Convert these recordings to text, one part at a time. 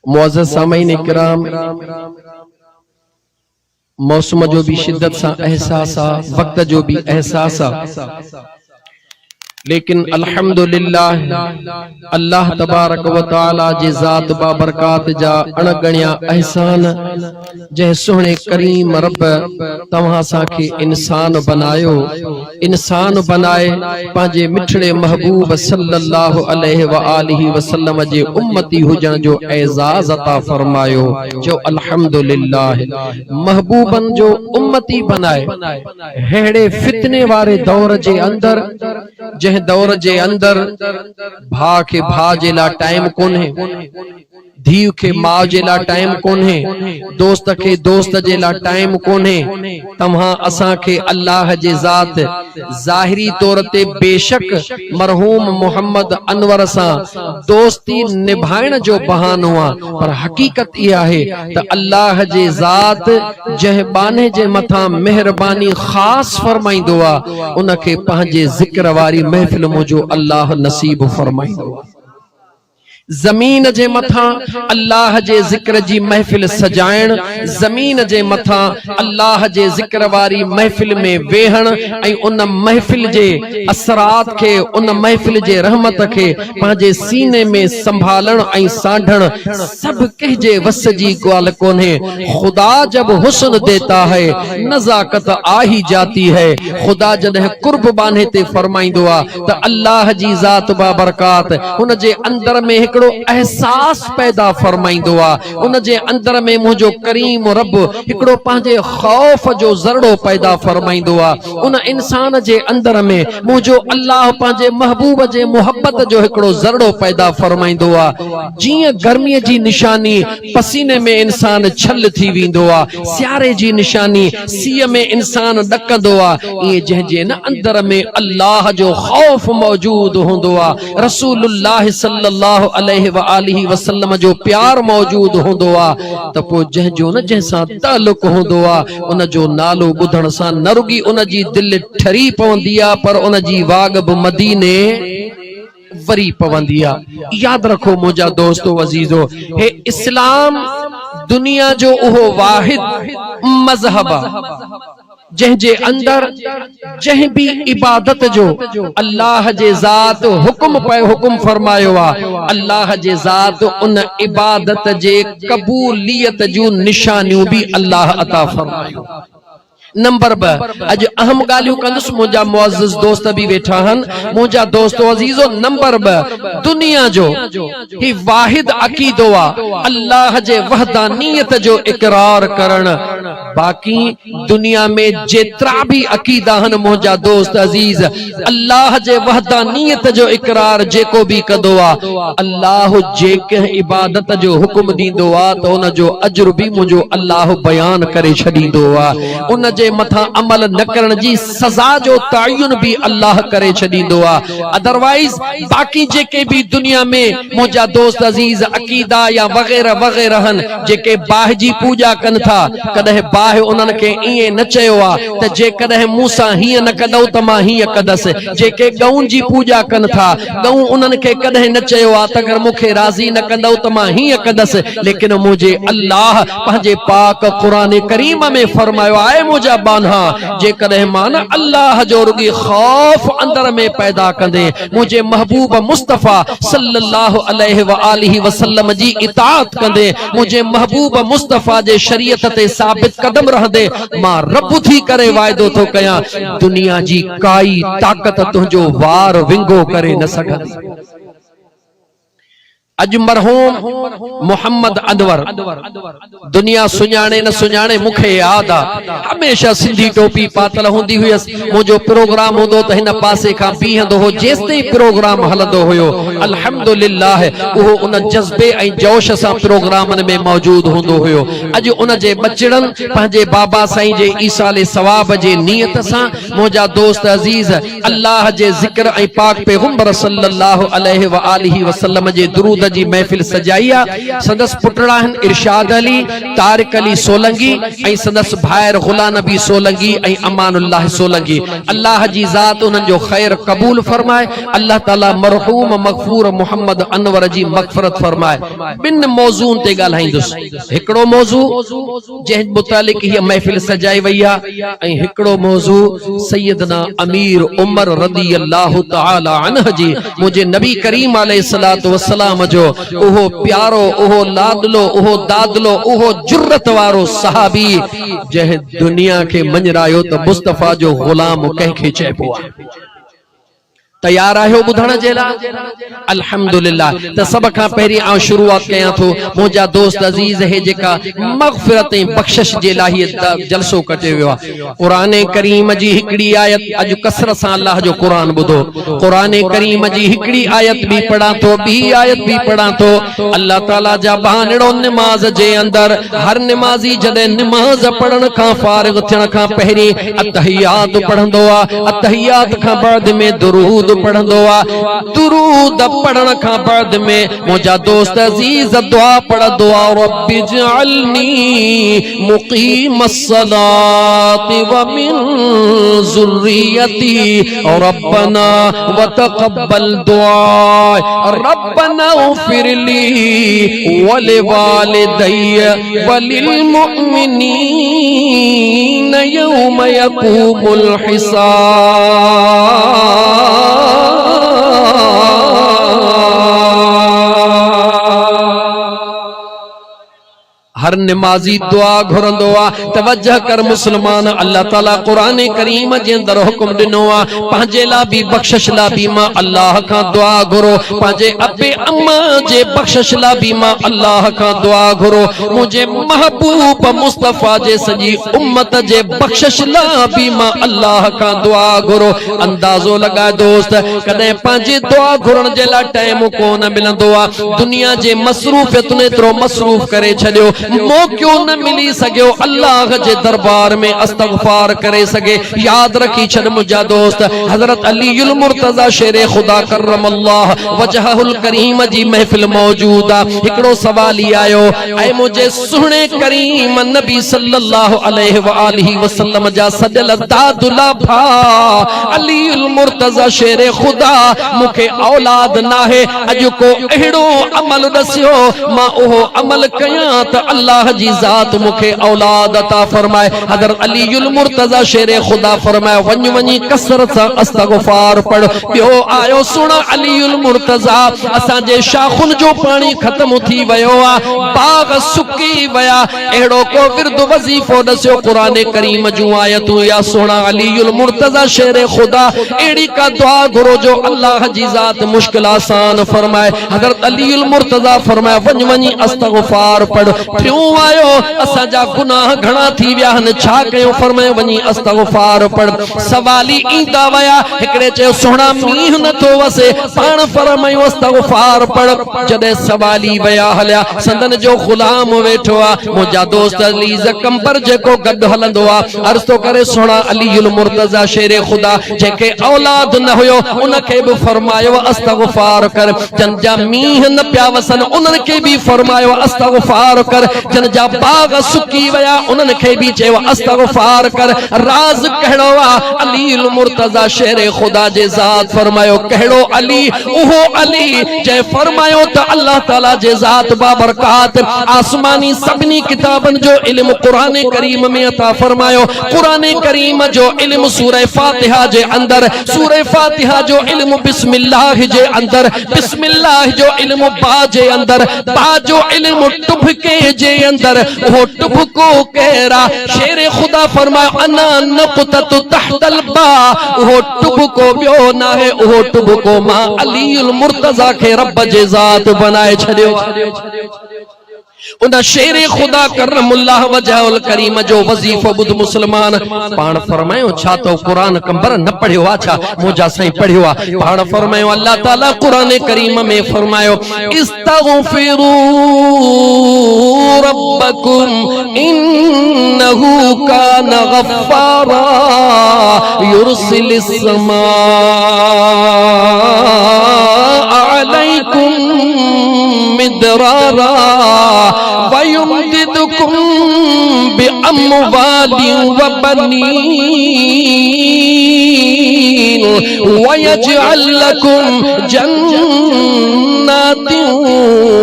मुअज़्ज़ज़ सामईन इकराम, मौसम जो भी शिद्दत सा एहसास आ, वक्त जो भी एहसास आ, लेकिन अल्हम्दुलिल्लाह अल्लाह तबारक व तआला जे ज़ात बाबरकात जा अणगणिया एहसान जै सोहणे करीम रब तव्हां साखे इंसान बनायो, इंसान बनाए पांजे मिठड़े महबूब सल्लल्लाहु अलैहि व आलिहि वसल्लम जे उम्मती हुजण जो एजाज अता फरमायो। जो अल्हम्दुलिल्लाह महबूबन जो उम्मती बनाए हेड़े फितने वारे दौर जे अंदर, जह दौर जे अंदर भा के भा जे ला टाइम कोन्हे, धीउ के माउ जे ला टाइम कोन्हे, दोस्त के दोस्त जे ला टाइम कोन्हे, तव्हां असां के अल्लाह जे ज़ात ज़ाहिरी तौर ते बेशक मरहूम मोहम्मद अनवर सां दोस्ती निभाइण जो बहानो आ, पर हकीकत इहा आहे त अल्लाह जे ज़ात जह बाने जे मथां मेहरबानी खास फरमाईंदो आ, उनखे पंहिंजे ज़िक्र वारी महफिल मुझो अल्लाह नसीब फरमाईंदो आ। जमीन जे मथां अल्लाह जे ज़िक्र जी महफिल सजाइण, जमीन जे मथां अल्लाह जे ज़िक्र वारी महफिल में वेहण ऐं उन महफिल जे असरात के, उन महफिल जे रहमत के पंहिंजे सीने में संभालण ऐं साढ़ण सब कहजे वस जी ॻाल्हि कोन्हे। खुदा जब हुस्न देता है नज़ाकत आ ही जाती है। खुदा जॾहिं कुर्ब बान्हे ते फरमाईंदो आ त अल्लाह जी ज़ात बाबरकात उन जे अंदर में एहसास पैदा फरमाईंदो आ, उन जे अंदर में मुझो करीम रब हिकड़ो पंहिंजे खौफ जो ज़रड़ो पैदा फरमाईंदो आ, उन इंसान जे अंदर में मुझो अल्लाह पंहिंजे महबूब जे मोहब्बत जो हिकड़ो ज़रड़ो पैदा फरमाईंदो आ। जीअं गर्मीअ जी निशानी पसीने में इंसान छल थी वेंदो आ, सियारे जी निशानी सीअ में इंसान ॾकंदो आ, इहे जंहिंजे न अंदर में अल्लाह जो खौफ मौजूद हूंदो आ, रसूलुल्लाह सल्लल्लाहु अलैहि व आलिहि वसल्लम जो प्यार मौजूद होंदो आ, त पो जंहिंजो न जंहिंसां ताल्लुक होंदो आ, उन जो नालो ॿुधण सां न रुगी उन जी दिल ठरी पवंदी आ, पर उन जी वाग बि मदीने वरी पवंदी आ। याद रखो मुंहिंजा दोस्तो अजीजो, हे इस्लाम दुनिया जो उहो वाहिद मज़हब आ जंहिंजे अंदर जंहिं भी इबादत जो अल्लाह जे ज़ात हुक्म फरमायो आ, अल्लाह जे ज़ात उन इबादत जे कबूलियत जो निशानियों भी अल्लाह अता फरमायो। नंबर 2 अज अहम गालियों कंदुस, मुझा मुअज़्ज़ज़ दोस्त भी वेठा हन, मुझा दोस्तो अजीजो। नंबर 2 दुनिया जो ही वाहिद अकीदो आ अल्लाह जे वहदानियत जो इकरार करण। बाकी दुनिया में जेतरा भी अकीदा हन मुझा दोस्त अजीज, अल्लाह जे वहदानियत जो इकरार जेको भी कंदो आ, अल्लाह जेके इबादत जो हुक्म दींदो आ तो उन जो अजर भी मुझो अल्लाह बयान करे छडींदो आ, उन जे मथा अमल न करण जी सजा जो तयन भी अल्लाह करे छडींदो आ। अदरवाइज बाकी जेके भी दुनिया में मुझा दोस्त अजीज अकीदा या वगैरह वगैरह हन, जेके बाह जी पूजा कन था, कदे बाह उनन के इए न चयो आ त जे कदे मूसा हिय न कदौ त मां हिय कदस, जेके गऊन जी पूजा कन था, गऊ उनन के कदे न चयो आ त अगर मुखे राजी न कंदौ त मां हिय कदस, लेकिन मुझे अल्लाह पंहिंजे पाक कुरान करीम में फरमायो आहे मुझा बान्हा जे कदे मान अल्लाह जो रुगी खौफ अंदर में पैदा कंदे, मुझे महबूब मुस्तफा सल्लल्लाहु अलैहि व आलिहि वसल्लम जी इताअत कंदे, मुझे महबूब मुस्तफा जे शरीयत ते साबित कदम रहंदे, मां रब थी करे वायदो तो कया दुनिया जी काई ताकत तुझो वार विंगो करे न सघंदी। अज मरहूम मोहम्मद अनवर दुनिया सुञाणे न सुञाणे मुखे याद आ, हमेशा सिंधी टोपी पातल हुंदी हुयस, मुझो प्रोग्राम होंदो त हिन पासे खां बीहंदो हो, जेसते प्रोग्राम हलंदो हुयो अल्हम्दुलिल्लाह उहो उन जज्बे ऐं जोश सां प्रोग्रामन में मौजूद होंदो हुयो। अज उन जे बचड़न पंहिंजे बाबा साईं जे ईसाले सवाब जे नियत सां मुझा दोस्त अजीज अल्लाह जे जिक्र ऐं पाक पैगंबर सल्लल्लाहु अलैहि व आलिहि वसल्लम जे दुरूद जी महफिल सजाइया। संदस पुटड़ा इरशाद अली, तारिक अली सोलंगी ऐं संदस भायर गुलाम खुदा नबी सोलंगी ऐं अमानुल्लाह सोलंगी। अल्लाह जी ज़ात उन्हनि जो ख़ैर क़बूल फरमाए। अल्लाह ताला मरहूम मग़फ़ूर मोहम्मद अनवर जी मग़फ़रत फरमाए। बिन मौज़ूअनि ते ॻाल्हाईंदुसि। हिकिड़ो मौज़ू जंहिं मुतालिक़ हीअ महफ़िल सजाई वई आहे ऐं हिकिड़ो मौज़ू सैयदना अमीर उमर रज़ी अल्लाह तआला अन्हु जी मुंहिंजे नबी करीम अलैहिस्सलातु वस्सलाम जो उहो प्यारो, उहो लाडलो, उहो दादलो, उहो जुर्रत वारो सहाबी जंहिं दुनिया खे मञरायो त मुस्तफ़ा जो ग़ुलाम कंहिंखे चइबो आहे। तैयार आहियो ॿुधण जे लाइ? अल्हम्दुलिल्लाह। त सभ खां पहिरीं आउं शुरूआत कयां थो मुंहिंजा दोस्त अज़ीज़ हे जेका मग़फ़िरत ऐं बख़्शिश जे लाइ हीअ जलसो कटियो वियो आहे। क़ुरान करीम जी हिकिड़ी आयत, अॼु कसरत सां अल्लाह जो क़ुरान ॿुधो। क़ुरान करीम जी हिकिड़ी आयत बि पढ़ां थो, ॿी आयत बि पढ़ां थो। अल्लाह ताला जा बहानड़ो निमाज़ जे अंदरि हर निमाज़ी जॾहिं निमाज़ पढ़ण खां फारिग़ थियण खां पहिरीं अत्तहियात पढ़ंदो आहे। अत्तहियात खां बाद में दुरूद पढ़ंदो आहे। दुरूद पढ़ण खां बाद में मुंहिंजा दोस्त अज़ीज़ दुआ पढ़ंदो आहे, रब्बि जअलनी मुक़ीमस्सलाति व मिन ज़ुर्रियती रब्बना व तक़ब्बल दुआ रब्बना इग़फ़िरली व लिवालिदैया व लिल मुअ्मिनीन यौम यक़ूमुल हिसाब। हर निमाज़ी दुआ घुरंदो आहे। तवज्जह कर मुस्लमान, अल्लाह ताला क़ुरान करीम जे अंदरि हुक्म ॾिनो आहे पंहिंजे लाइ बि बख़्शिश लाइ बि मां अल्लाह खां दुआ घुरो। पंहिंजे अबे अम्मा जे बख़्शिश लाइ बि मां अल्लाह खां दुआ घुरो। मुंहिंजे महबूब मुस्तफ़ा जे सॼी उम्मत जे बख़्शिश लाइ बि मां अल्लाह खां दुआ घुरो। अंदाज़ो लॻाए दोस्त, कॾहिं पंहिंजे दुआ घुरण जे लाइ टाइम कोन मिलंदो आहे। दुनिया जे मसरूफ़ियतुनि एतिरो मसरूफ़ करे छॾियो, मौक़ो न मिली सघियो अल्लाह जे दरबार में इस्तग़फ़ार करे सघे। याद रखी छॾ मुंहिंजा दोस्त, हज़रत अलीउल मुर्तज़ा शेर ख़ुदा करमल्लाह वजहुल करीम जी महफ़िल मौजूद आहे। हिकिड़ो सवाल ई आयो, ऐं मुंहिंजे सुहिणे करीम नबी सल्लल्लाहु अलैहि व आलिहि वसल्लम जा सॼल दादुला भा अलीउल मुर्तज़ा शेर ख़ुदा, मूंखे औलाद नाहे, अॼु को अहिड़ो अमल दसियो मां उहो अमल कयां त अल्लाह जी ज़ात मूंखे औलाद अता फरमाए। हज़रत अलीउल मुर्तज़ा शेर ख़ुदा फरमाए, वञ वञी कसरत सां इस्तग़फ़ार पढ़। ॿियो आयो सुण अलीउल मुर्तज़ा, असांजे शाख़ुनि जो पाणी ख़त्म थी वियो आहे, बाग़ सुकी विया, अहिड़ो को विर्द वज़ीफ़ो दसियो क़ुरान करीम जूं आयतूं या सुण अलीउल मुर्तज़ा शेर ख़ुदा अहिड़ी का दुआ घुरो जो अल्लाह जी ज़ात मुश्किल आसान फरमाए। हज़रत अलीउल मुर्तज़ा फरमाए, वञ वञी इस्तग़फ़ार पढ़। टियों आयो, असांजा गुनाह घणा थी विया आहिनि, छा कयूं? फरमाए, वञी इस्तग़फ़ार पढ़। सवाली ईंदा विया, हिकिड़े चयो सुहिणा मींहुं नथो वसे, पाण फरमायूं इस्तग़फ़ार पढ़। जॾहिं सवाली विया हलिया, संदन जो ग़ुलाम वेठो आहे, मुंहिंजा दोस्त अलीज़ कंबर जेको गॾु हलंदो आहे, अर्ज़ थो करे सुहिणा अलीउल मुर्तज़ा शेर ख़ुदा जंहिंखे औलाद न हुयो उनखे बि फरमायो इस्तग़फ़ार कर। जन जा मींहुं न पिया वसनि उन्हनि खे बि फरमायो इस्तग़फ़ार कर। जन जा बाग़ सुकी विया उन्हनि खे बि चयो इस्तग़फ़ार कर। राज़ कहिड़ो आहे? अलीउल मुर्तज़ा शेर ख़ुदा जे ज़ात फरमायो, कहिड़ो अली? उहो अली जंहिं फरमायो त अल्लाह ताला जे ज़ात बाबरकात आसमानी सभिनी किताबनि जो इल्म क़ुरान करीम में अता फरमायो। क़ुरान करीम जो इल्म सूरह फातिहा जे अंदरि, सूरह फातिहा जो इल्म बिस्मिल्लाह जे अंदरि, बिस्मिल्लाह जो इल्म बा जे अंदरि, बा जो इल्म टुभके जे अंदर, वो टुभको कहरा शेर खुदा फरमाए अना नक़ततु तहतल बा, वो टुभको बियो ना है, वो टुभको मां अलीउल मुर्तज़ा के रब जे ज़ात बनाए छड़ियो। उन शेर खुदा करमुल्लाह वजहुल करीम जो वजीफो बुध मुसलमान पाण फरमायो, छा तो कुरान कंबर न पढ़ियो आ? छा मुंहिंजा साईं पढ़ियो आ? पाण फरमायो अल्लाह ताला कुरान करीम में फरमायो, इस्तग़फिरू रब्बकुम इन्नहु कान गफ्फारा युरसिलिस समा अलैकुम मिदरारा वयुमदिदकुम बिअम्वालिन अम्वालिन व बनीन वयजअल लकुम जन्नातिन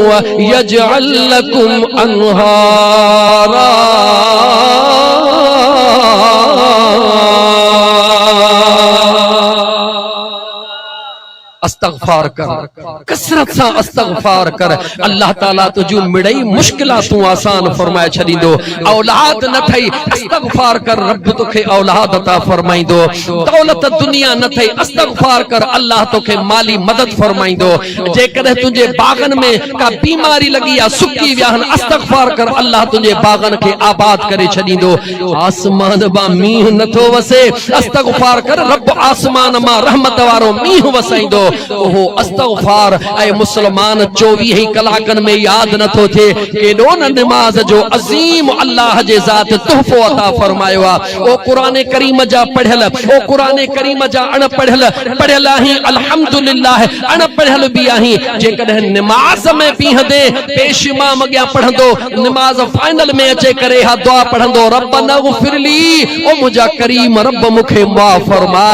वयजअल लकुम अनहारा। अस्तगफार कर, कसरत सा अस्तगफार कर। अल्लाह ताला तुझू मिड़ई मुश्किलातूं आसान फरमाए छदींदो। औलाद न थई अस्तगफार कर, रब तोखे औलाद अता फरमाइंदो। दौलत दुनिया न थई अस्तगफार कर, अल्लाह तोखे माली मदद फरमाइंदो। जेकॾहिं तुंहिंजे बागन में का बीमारी लगी या सुकी वियाहन, अस्तगफार कर, अल्लाह तुंहिंजे बागन खे आबाद करे छदींदो। आसमान मां मींहुं नथो वसे, अस्तगफार कर, रब आसमान मां रहमत वारो मींहुं वसाईंदो। ओहो अस्तगफार ऐ मुसलमान 24 कलाकन में याद नथो थे केडो न नमाज जो अजीम अल्लाह जे ज़ात तोहफो अता फरमायो आ। ओ कुरान करीम जा पढ़ियल, ओ कुरान करीम जा अण पढ़ियल, पढ़ियल आहीं अल्हम्दुलिल्लाह, अण पढ़ियल भी आहीं। जेकॾहिं नमाज में बीहंदे पेश इमाम अॻियां पढ़ंदो, नमाज फाइनल में अचे करे हा दुआ पढ़ंदो, रब्बना ग़फिरली, ओ मुंहिंजा करीम रब मूंखे माफ़ फरमा,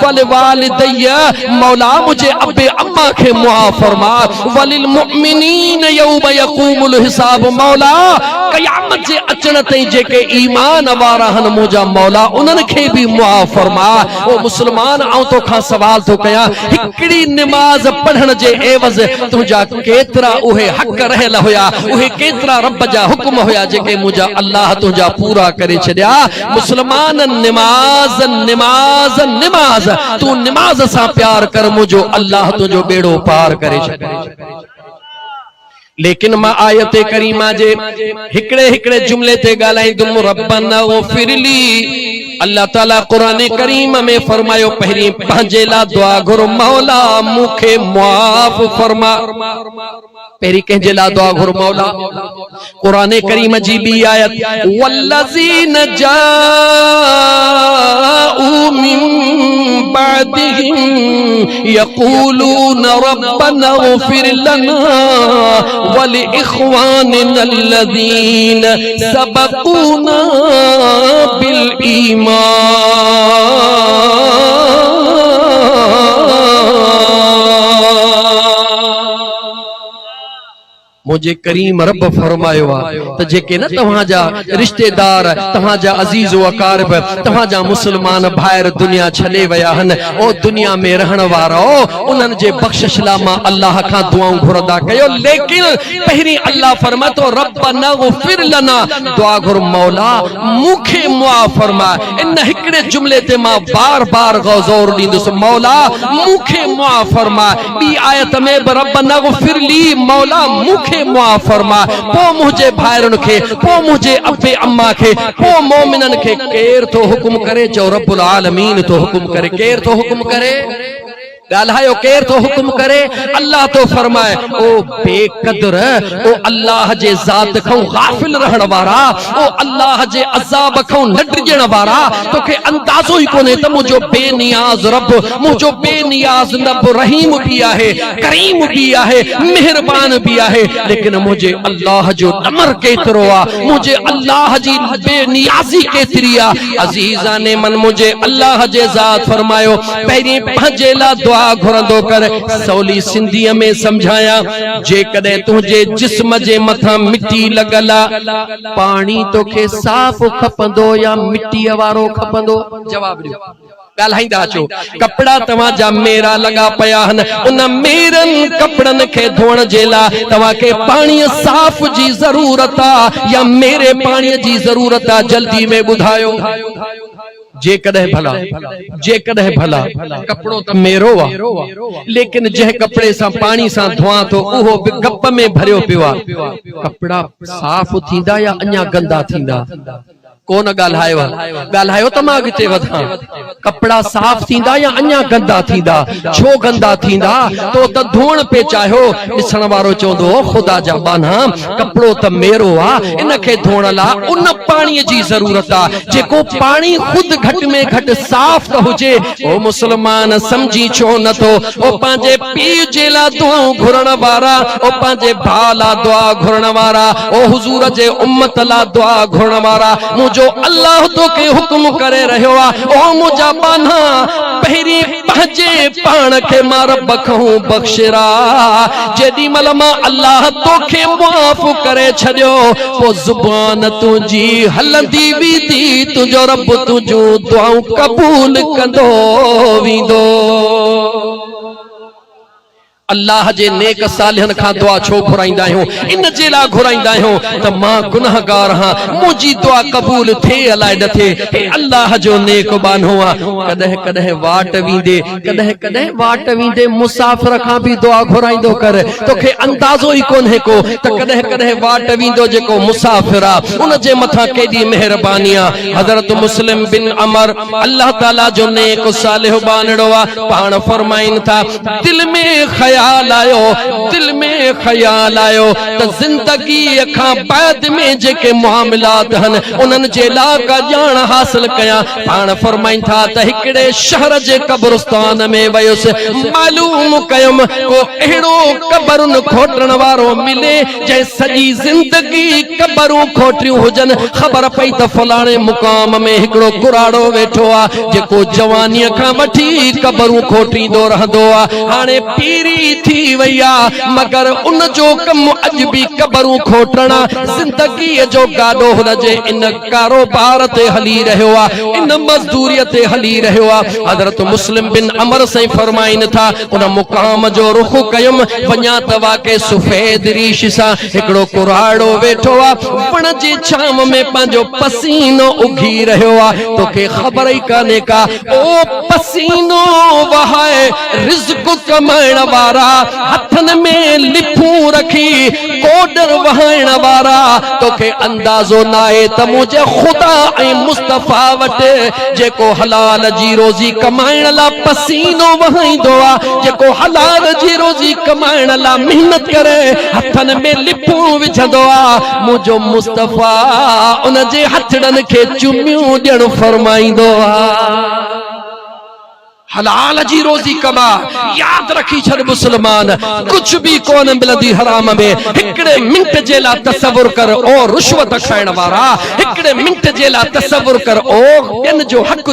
वल वालिदैया, मौला मुझे अब्बे अम्मा के मुआफ़ फरमा, वलिल मुमिनीन यौम यक़ूमुल हिसाब, मौला क़यामत जे अचण ताईं जेके ईमान वारा हन मुंहिंजा मौला उन्हनि खे भी मुआफ़ फरमा। ओ मुसलमान आऊं तोखां सवाल थो कयां, हिकिड़ी नमाज पढ़ण जे एवज़ तुंहिंजा केतिरा उहे हक़ रहियल हुया, उहे केतिरा रब जा हुक्म हुया जेके मुंहिंजा अल्लाह तुंहिंजा पूरा करे छॾिया। मुसलमान नमाज नमाज नमाज, तू नमाज सां प्यार कर, मुझो अल्लाह तुझो बेड़ो पार करे छॾे। लेकिन मां आयत करीमा जे हिकड़े हिकड़े जुमले ते ॻाल्हाईंदुम, रब्बना ग़फिरली। अल्लाह ताला कुरान करीम में फरमायो, पहिरीं पंहिंजे लाइ दुआ घुर, मौला मूंखे मुआफ़ फरमा। पहिरीं कंहिंजे लाइ दुआ घुर, मौला। कुरान करीम जी ॿी आयत, वल्लज़ीन जाऊ मिन बादिहिम यक़ूलून रब्बना ग़फिर लना वलि इख़्वानिना अल्लज़ीन सबक़ूना बिल ईमान। मुझे करीम रब फरमायो आ त जेके न तव्हांजा रिश्तेदार, तव्हांजा अजीज व अकारब, तव्हांजा मुसलमान भाइर दुनिया छॾे विया हन, ओ दुनिया में रहण वारो उन्हनि जे बख़्शिश लाइ मां अल्लाह खां दुआऊं घुरंदा कयो। लेकिन पहिरीं अल्लाह फरमातो, रब्बना ग़फिर लना, दुआ घुर, मौला मूंखे मुआफ़ फरमा। इन हिकड़े जुमले ते मां बार बार ज़ोर ॾींदुसि, मौला मूंखे मुआफ़ फरमा। ॿी आयत में बि रब्बना ग़फिरली, मौला मूंखे मुआफ़ फरमा। पो मुझे भाइरन खे, पो मुझे अब्बे अम्मा खे, पो मोमिनन खे केर तो हुकुम करे? चो रब्बुल आलमीन तो हुकुम करे। केर तो हुकुम करे? ॻाल्हायो, केर तो हुकुम करे? अल्लाह तो फरमाए, ओ बेकदर, ओ अल्लाह जे ज़ात खां गाफिल रहण वारा, ओ अल्लाह जे अज़ाब खां न डिॼण वारा, तोखे अंदाज़ो ई कोन्हे त मुंहिंजो बेनियाज़ रब, मुंहिंजो बेनियाज़ रब रहीम भी आहे, करीम भी आहे, मेहरबान भी आहे। लेकिन मुझे अल्लाह जो अमर केतिरो आ, मुझे अल्लाह जी बेनियाज़ी केतिरी आ। अज़ीज़ाने मन, मुझे अल्लाह जे ज़ात फरमायो, पहिरीं पंहिंजे लाइ दुआ घुरंदो कर। सवली सिंधीअ में समझाया, जेकॾहिं तुंहिंजे जिस्म जे मथां मिट्टी लॻल आ, पाणी तोखे साफ़ खपंदो या मिट्टीअ वारो खपंदो? जवाब ॾियो, ॻाल्हाईंदा अचो। कपड़ा तव्हांजा मेरा लॻा पिया आहिनि, उन मेरनि कपड़नि खे धोअण जे लाइ तव्हांखे पाणीअ साफ़ जी ज़रूरत आ या मेरे पाणीअ जी ज़रूरत आ? जल्दी में ॿुधायो। जेकॾहिं भला कपड़ो त मेरो आ, लेकिन जंहिं कपड़े सां पाणी सां धोआ थो उहो बि कप में भरियो पियो आ। कपड़ा साफ़ थींदा या अञा गंदा थींदा? कोन ॻाल्हायो, ॻाल्हायो त मां अॻिते वधां। कपड़ा साफ़ थींदा या अञा गंदा थींदा? छो गंदा थींदा? तो त धोअण पे चाहियो। ॾिसण वारो चवंदो, ख़ुदा जा बाना, कपड़ो त मेरो आ, इन खे धोअण लाइ उन पाणीअ जी ज़रूरत आ जेको पाणी खुद घट में घट साफ़ त हुजे। ओ मुसलमान समझी छो नथो? ओ पंहिंजे पीउ जे लाइ दुआऊं घुरण वारा, ओ पंहिंजे भाउ लाइ दुआ घुरण वारा, ओ हुज़ूर जे उम्मत लाइ दुआ घुरण वारा, मुंहिंजो जो अल्लाह तो के हुक्म करे रहियो आ ओ मुजा बाना पहिरी पहुंचे पान के मां रब कहूं बख्शरा जेडी मल मां अल्लाह तो के माफ करे छडियो पो जुबान तुजी हलंदी वीदी तुजो रब तुजो दुआऊं कबूल कंदो वींदो। अल्लाह जे नेक सालिहन खां दुआ छो घुराइंदा आहियूं इन जे ला घुराइंदा आहियूं त मां गुनाहगार हां मुंहिंजी दुआ कबूल थे अलाए न थे हे अल्लाह जो नेक बानो आ कदह कदह वाट वींदे कदह कदह वाट वींदे मुसाफिर खां भी दुआ घुराइंदो कर तोखे अंदाज़ो ही कोन्हे को त कदह कदह वाट वींदो जेको मुसाफिर आ उन जे मथा केडी मेहरबानी आ। हजरत मुस्लिम बिन अमर अल्लाह ताला जो नेक सालिह बानड़ो आ पाण फरमाइन था दिल में दिल में ख्याल आयो त जिंदगी खां बाद में जेके मामलात हन उन्हन जे ला का जान हासिल कया। पाण फरमाइन था त हिकड़े शहर जे कब्रिस्तान में वयुस मालूम कयम को एड़ो कब्रुन खोटण वारो मिले जे सजी जिंदगी कब्रू खोटियूं हुजन खबर पई त फलाणे मुकाम में हिकड़ो कुराड़ो वेठो आ जेको जवानी खां वठी कब्रू खोटींदो रहंदो आ हाणे पीरी थी वैया मगर उन जो कम अज भी कब्रू खोटना जिंदगी जो गाडो हुनजे इन कारोबार ते हली रहियो आ इन मजदूरी ते हली रहियो आ। हजरत मुस्लिम बिन अमर से फरमाइन था उन मुकाम जो रुख कयम वञा त वाके सफेद रीश सा हिकड़ो कुराड़ो वेठो आ पण जी छाम में पंहिंजो पसीनो उगी रहियो आ तोखे खबर ही काने का ओ पसीनो वहाए रिज़्क़ कमाइण वारा हथन में लिफू रखी कोडर वहाइण वारा तोखे अंदाज़ो नाहे त मुझे खुदा ऐं मुस्तफा वटे जेको हलाल जी रोजी कमाइण ला पसीनो वहाइंदो आ जेको हलाल जी रोजी कमाइण ला मेहनत करे हथन में लिफू विझंदो आ मुझो मुस्तफा उन जे हथड़न के चुमियूं ॾियण फरमाइंदो आ। हलाल जी रोजी कमा याद रखी छड़ मुसलमान कुछ भी कोन मिलंदी हराम में हिकड़े मिंट जे ला तसव्वुर कर ओ रुश्वत खाइण वारा हिकड़े मिंट जे ला तसव्वुर कर ओ इन जो हक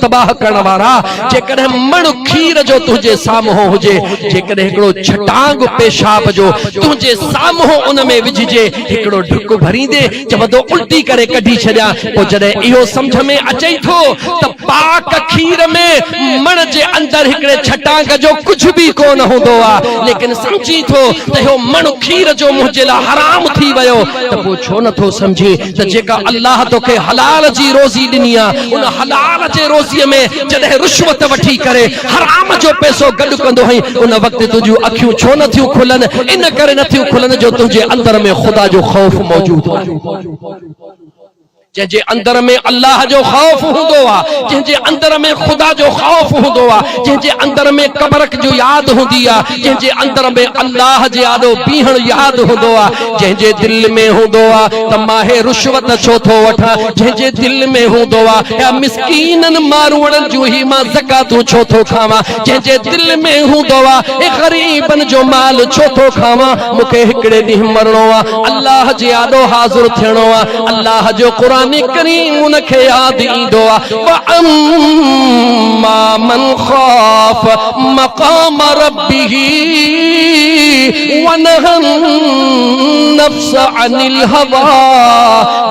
तबाह करण वारा जेकॾहिं मण खीर जो तुझे साम्हूं हुजे जेकॾहिं हिकड़ो छटांग पेशाब जो तुझे साम्हूं उन में विझजे हिकड़ो ढुक भरींदे चवंदो उल्टी करे कढी छॾियां पोइ जॾहिं इहो समझ में अचे थो त पाक खीर में मण जे अंदर हिकड़े छटांग जो कुछ भी कोन हुंदो आ लेकिन समझी थो त इहो मण खीर जो मुंहिंजे ला हराम थी वयो त पोइ छो नथो समझे त जेका अल्लाह तोखे हलाल जी रोज़ी ॾिनी आ उन हलाल जे रोज़ीअ में जॾहिं रुश्वत वठी करे हराम जो पैसो गॾु कंदो हई उन वक्त तुंहिंजूं अखियूं छो नथियूं खुलनि इन करे नथियूं खुलनि जो तुंहिंजे अंदर में खुदा जो खौफ मौजूद आहे। जंहिंजे अंदर में अल्लाह जो खौफ हुंदो आ जंहिंजे अंदर में खुदा जो खौफ हुंदो आ जंहिंजे अंदर में कब्र जो याद हुंदी आ जंहिंजे अंदर में अल्लाह जे आॾो बीहण याद हुंदो आ जंहिंजे दिल में हुंदो आ त माहे रुश्वत छो थो वठां जंहिंजे दिल में हुंदो आ या मिस्कीनन मारूड़न जो ही मां ज़कातूं छो थो खावां जंहिंजे दिल में हुंदो आ ए गरीबन जो माल छो थो खावां मूंखे हिकड़े ॾींहुं मरणो आ अल्लाह जे आॾो हाज़िर थियणो आ अल्लाह जो क़ुरान करीम उनखे याद ईंदो आ व अम्मा मन ख़ाफ मक़ाम रब्बिही व नहन नफ्स अनिल हवा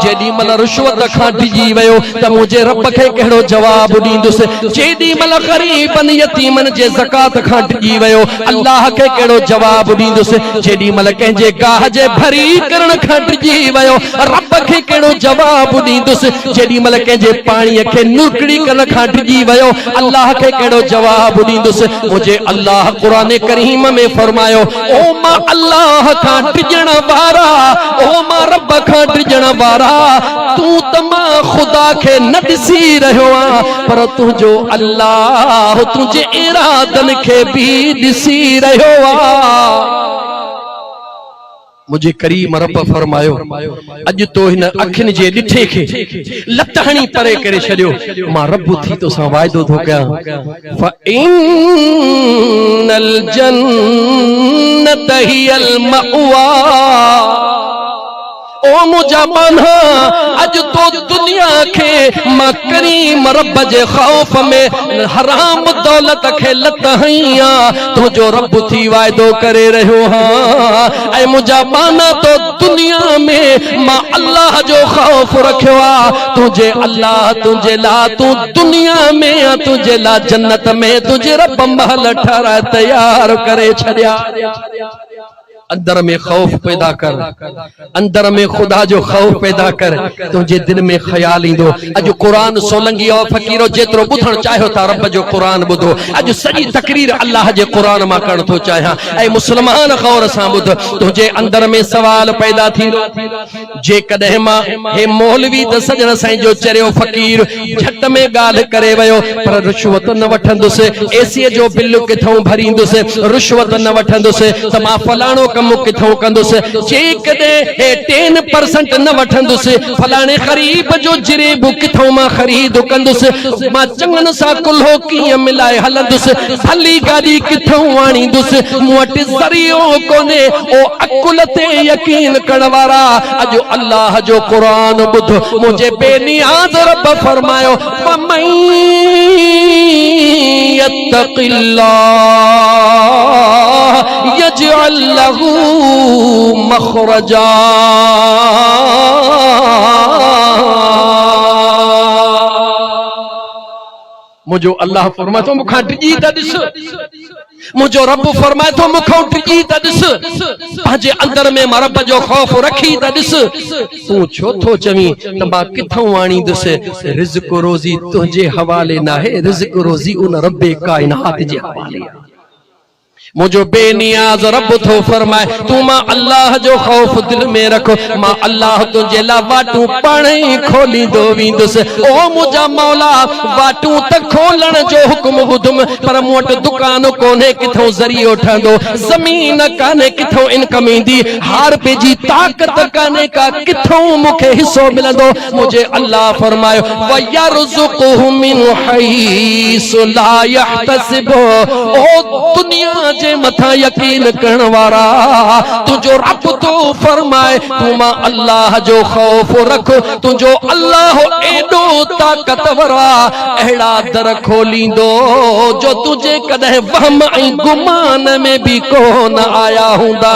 जेडी मल रुश्वत खां डिजी वयो त मुझे रब खे कहिड़ो जवाब ॾींदुसि जेडी मल गरीबन यतीमन जे ज़कात खां डिजी वयो अल्लाह खे कहिड़ो जवाब ॾींदुसि जेडी मल कंहिंजे गाह जे भरी करण खां डिजी वयो रब खे कहिड़ो जवाब ॾींदुसि जेडी मल कंहिंजे पाणीअ खे नुकड़ी करण खां डिजी वयो अल्लाह खे कहिड़ो जवाब ॾींदुसि मुझे अल्लाह क़ुरान करीम में फरमायो ओ मां अल्लाह खां डिजण वारा ओ मां रब खां डिजण वारा तूं त मां खुदा खे न ॾिसी रहियो आ पर तुंहिंजो अल्लाह तुंहिंजे इरादनि खे बि ॾिसी रहियो आ। मुझे करीम रब फरमायो अज तो हिन अखिन जे ॾिठे खे लत हणी परे करे छॾियो मां रब थी तोसां वाइदो थो कयां फ इन्नल जन्नत हियल मअवा ओ ओ मुझा बाना अज तो दुनिया खे मां करीम रब जे खौफ में हराम दौलत खे लत हईया तू जो रब थी वायदो करे रहो हाँ ऐ मुझा बाना तो दुनिया में मां अल्लाह जो खौफ रखियो आ तुझे अल्लाह तुझे ला तू दुनिया में तुझे ला जन्नत में तुझे रब महल ठहरा तैयार करे छड़िया अंदर में खौफ पैदा कर अंदर में खुदा जो खौफ पैदा कर तुझे दिल में ख्याल ईंदो अज कुरान सोलंगी और फकीरो जेतरो बुधण चाहो था रब जो कुरान बुधो अज सजी तकरीर अल्लाह जे कुरान मा करण तो चाहा ऐ मुसलमान गौर सा बुध तुझे अंदर में सवाल पैदा थींदो जे कदे मा हे मौलवी त सजण साईं जो चरियो फकीर झट में गाल करे वयो पर रिश्वत न वठंदुस एसी जो बिल किथों भरींदुस रिश्वत न वठंदुस त मा फलाणो किथों कंदुस जे कदे 10% न वठंदुस फलाणे खरीब जो जिरेब किथों मां खरीद कंदुस मां चंगन सा कुल्हो कीअं मिलाए हलंदुस भली गाड़ी किथों आणींदुस मूं वटि ज़रियो कोने ओ अकुल ते यकीन करण वारा अज अल्लाह जो कुरान बुध मुझे बेनियाज रब फरमायो फमन यत्तक़िल्लाह यजअल लहू मखरजा मुझो अल्लाह फरमाए तो मुखा डिजी त दिस मुझो रब फरमाए तो मुखा डिजी त दिस पंहिंजे अंदर में मां रब जो खौफ रखी त दिस तू छो थो चवी त मां किथों आणींदुस रिज़्क रोज़ी तुझे हवाले नाहे रिज़्क रोज़ी उन रब कायनात जे हवाले मुझो बेनियाज रब थो फरमाए तू मां अल्लाह जो खौफ दिल में रखो मां अल्लाह तुझे ला वाटू पाणे खोली दो वींदुस ओ मुझा मौला वाटू त खोलण जो हुक्म बुधम पर मोट दुकान कोने किथों ज़रियो ठंदो जमीन काने किथों इनकम इंदी हार पे जी ताकत काने का किथों मुखे हिस्सो मिलंदो मुझे अल्लाह फरमायो व यरज़ुकुहु मिन हैसु ला यहतसिब ओ दुनिया जे मथा यकीन करण वारा तुझो रब तो फरमाए तू मां अल्लाह जो खौफ रख तुझो अल्लाह एडो ताकतवर अहिड़ा दर खोलींदो जो तुझे कदे वहम ऐं गुमान में भी कोन आया हुंदा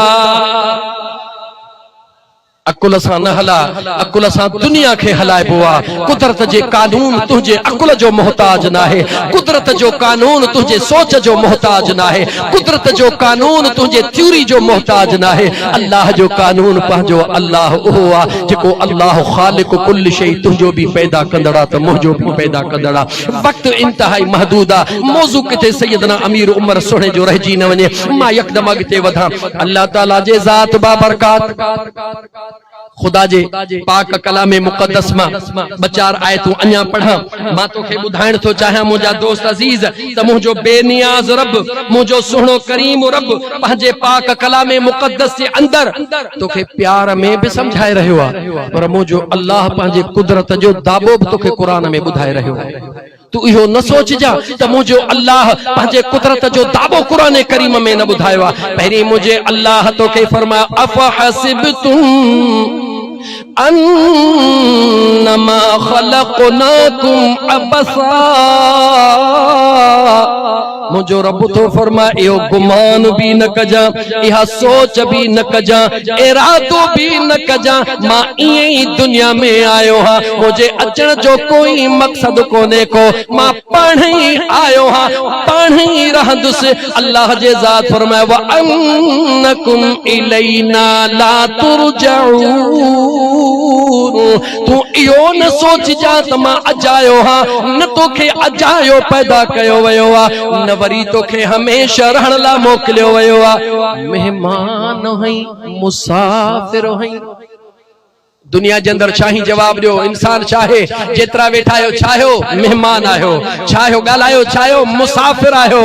अकुल सा न हला अकुल सा दुनिया के हलाइबो आ कुदरत जे कानून तुझे अकुल जो मोहताज ना है कुदरत जो कानून तुझे सोच जो मोहताज ना है कुदरत जो कानून तुझे थ्योरी जो मोहताज ना है अल्लाह जो कानून पंहिंजो अल्लाह ओहो आ जेको अल्लाह खालिक कुल शै तुझो भी पैदा कंदड़ा त मुझो भी पैदा कंदड़ा वक्त इंतहाई महदूद आ मौजू किथे सैयदना अमीर उमर सोने जो रहजी न वने मां यकदम अगते वधा अल्लाह ताला जे ज़ात बाबरकात खुदा जे पाक कलाम मुक़द्दस मां बचार आए तू अन्या पढ़ा मां तोखे बुधाइण तो चाहे मुझा दोस्त अजीज त मुझो बेनियाज रब मुझो सुहणो करीम रब पंहिंजे पाक कलाम मुक़द्दस जे अंदर तोखे प्यार में भी समझाए रहियो आ पर मुझो अल्लाह पंहिंजे कुदरत जो दाबो भी तोखे कुरान में बुधाए रहियो आ तू इहो न सोच जा त मुझो अल्लाह पंहिंजे कुदरत जो दाबो कुरान करीम में न बुधायो आ पहिरीं मुझे अल्लाह तोखे फरमायो अफहसिबतुम अन्नमा खलक़नाकुम अबसा मुझो रब तो फरमा इहो गुमान भी न कजा इहा सोच भी न कजा इरादो भी न कजा मां इए ही दुनिया में आयो हा मुझे अचण जो कोई मकसद कोने को मां पढ़ी आयो हा पढ़ी रहंदुस अल्लाह जे ज़ात फरमाए व अन्नकुम इलैना ला तुरजऊन तू इहो न सोच जा त मां अजायो हा न तोखे अजायो पैदा कयो वयो आ न वरी तोखे हमेशा रहण ला मोकिलियो वयो आ मेहमान हई मुसाफिर हई दुनिया के अंदर चाही जवाब दियो। इंसान चाहे जेतरा वेठा आयो, चाहो मेहमान आयो, चाहो गालायो, चाहो मुसाफिर आयो।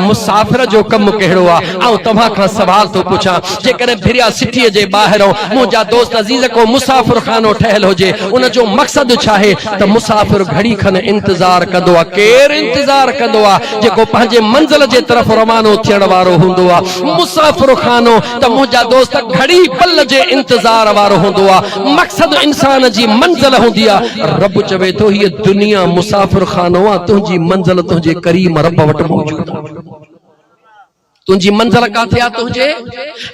मुसाफिर जो कम केड़ो आ? आऊं तव्हां खां सवाल तो पूछां, जेकॾहिं भिरिया सिटीअ जे ॿाहिरों मुंहिंजा दोस्त अज़ीज़ को मुसाफिर खानो ठहियल हुजे, उन जो मक़सद छाहे त मुसाफिर घड़ी खन इंतजार कंदो आ। केर इंतजार कंदो आ? जेको पंहिंजे मंज़िल जे तरफ़ रवानो थियण वारो हूंदो आ। मुसाफिर खानो त मुंहिंजा दोस्त घड़ी पल जे इंतजार वारो हूंदो आ। मकसद इंसान जी मंजिल होंदी आ। रब चवे तो ये दुनिया मुसाफिर खानो आ, तुझी मंजिल तुझे करीम रब वट मौजूद आ। तुझी मंजिल काथे आ? तुझे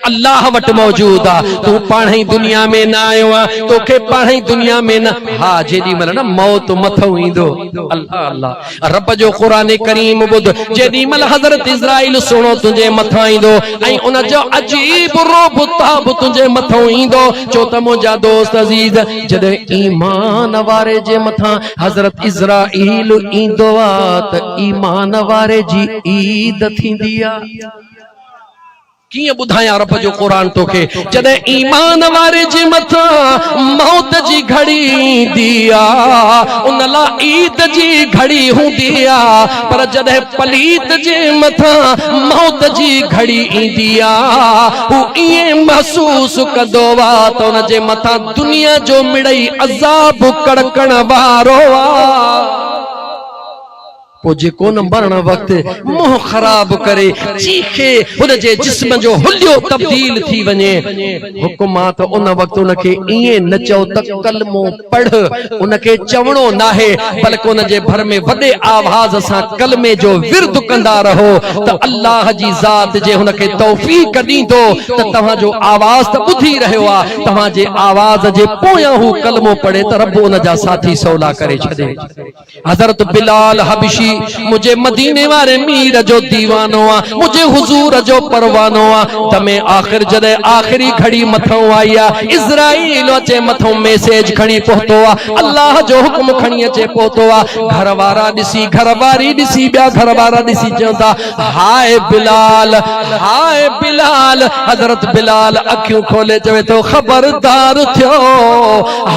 अल्लाह वट मौजूद आ। तू पाण ही दुनिया में ना आयो आ, तोखे पाण ही दुनिया में ना। हा जेडी मल ना मौत मथो ईंदो, अल्लाह अल्लाह रब जो कुरान करीम बुध, जेडी मल हजरत इज़राइल सुनो तुझे मथा ईंदो ऐं उन जो अजीब रूप ताब तुझे मथो ईंदो। चो त मुंहिंजा दोस्त अज़ीज, जॾहिं ईमान वारे जे मथा हजरत इज़राइल ईंदो आ त ईमान वारे जी ईद थींदी आ। कियां ॿुधायां रब जो कुरान तोखे? जॾहिं ईमान वारे जे मथा मौत जी घड़ी ईंदी आ, उन लाइ ईद जी घड़ी हूंदी आ। पर जॾहिं पलीत जे मथा मौत जी घड़ी ईंदी आ, हू ईअं महसूस कंदो आ त उन जे मथा दुनिया जो मिड़ई अज़ाब कड़कण वारो आ। जेको न मरण वक्त मुंह खराब करे चीखे उनजे जिस्म जो हुलियो तब्दील थी वने, हुक्म आ त उन वक्त उनके इए न चओ त कलमो पढ़। उनके चवणो नाहे, बल्कि उनजे भर में वडे आवाज सां कलमे जो विर्द कंदा रहो त अल्लाह जी ज़ात जे हुनके तौफीक दींदो त तव्हां जो आवाज त ॿुधी रहियो आ, तव्हां जे आवाज जे पोयां हू कलमो पढ़े त रब उन जा साथी सौला करे छॾे। हज़रत बिलाल हबशी मुझे मदीने वारे मीर जो दीवानो आ, मुझे हुजूर जो परवानो आ। तमे आखिर जदे आखिरी घड़ी मथो आई आ, इज़राइल अचे मथो मैसेज खणी पहुतो आ, अल्लाह जो हुक्म खणी अचे पहुतो आ। घरवारा ॾिसी, घरवारी ॾिसी, ॿिया घरवारा ॾिसी चवंदा हाय बिलाल, हाय बिलाल। हज़रत बिलाल अखियूं खोले चवे तो खबरदार थियो।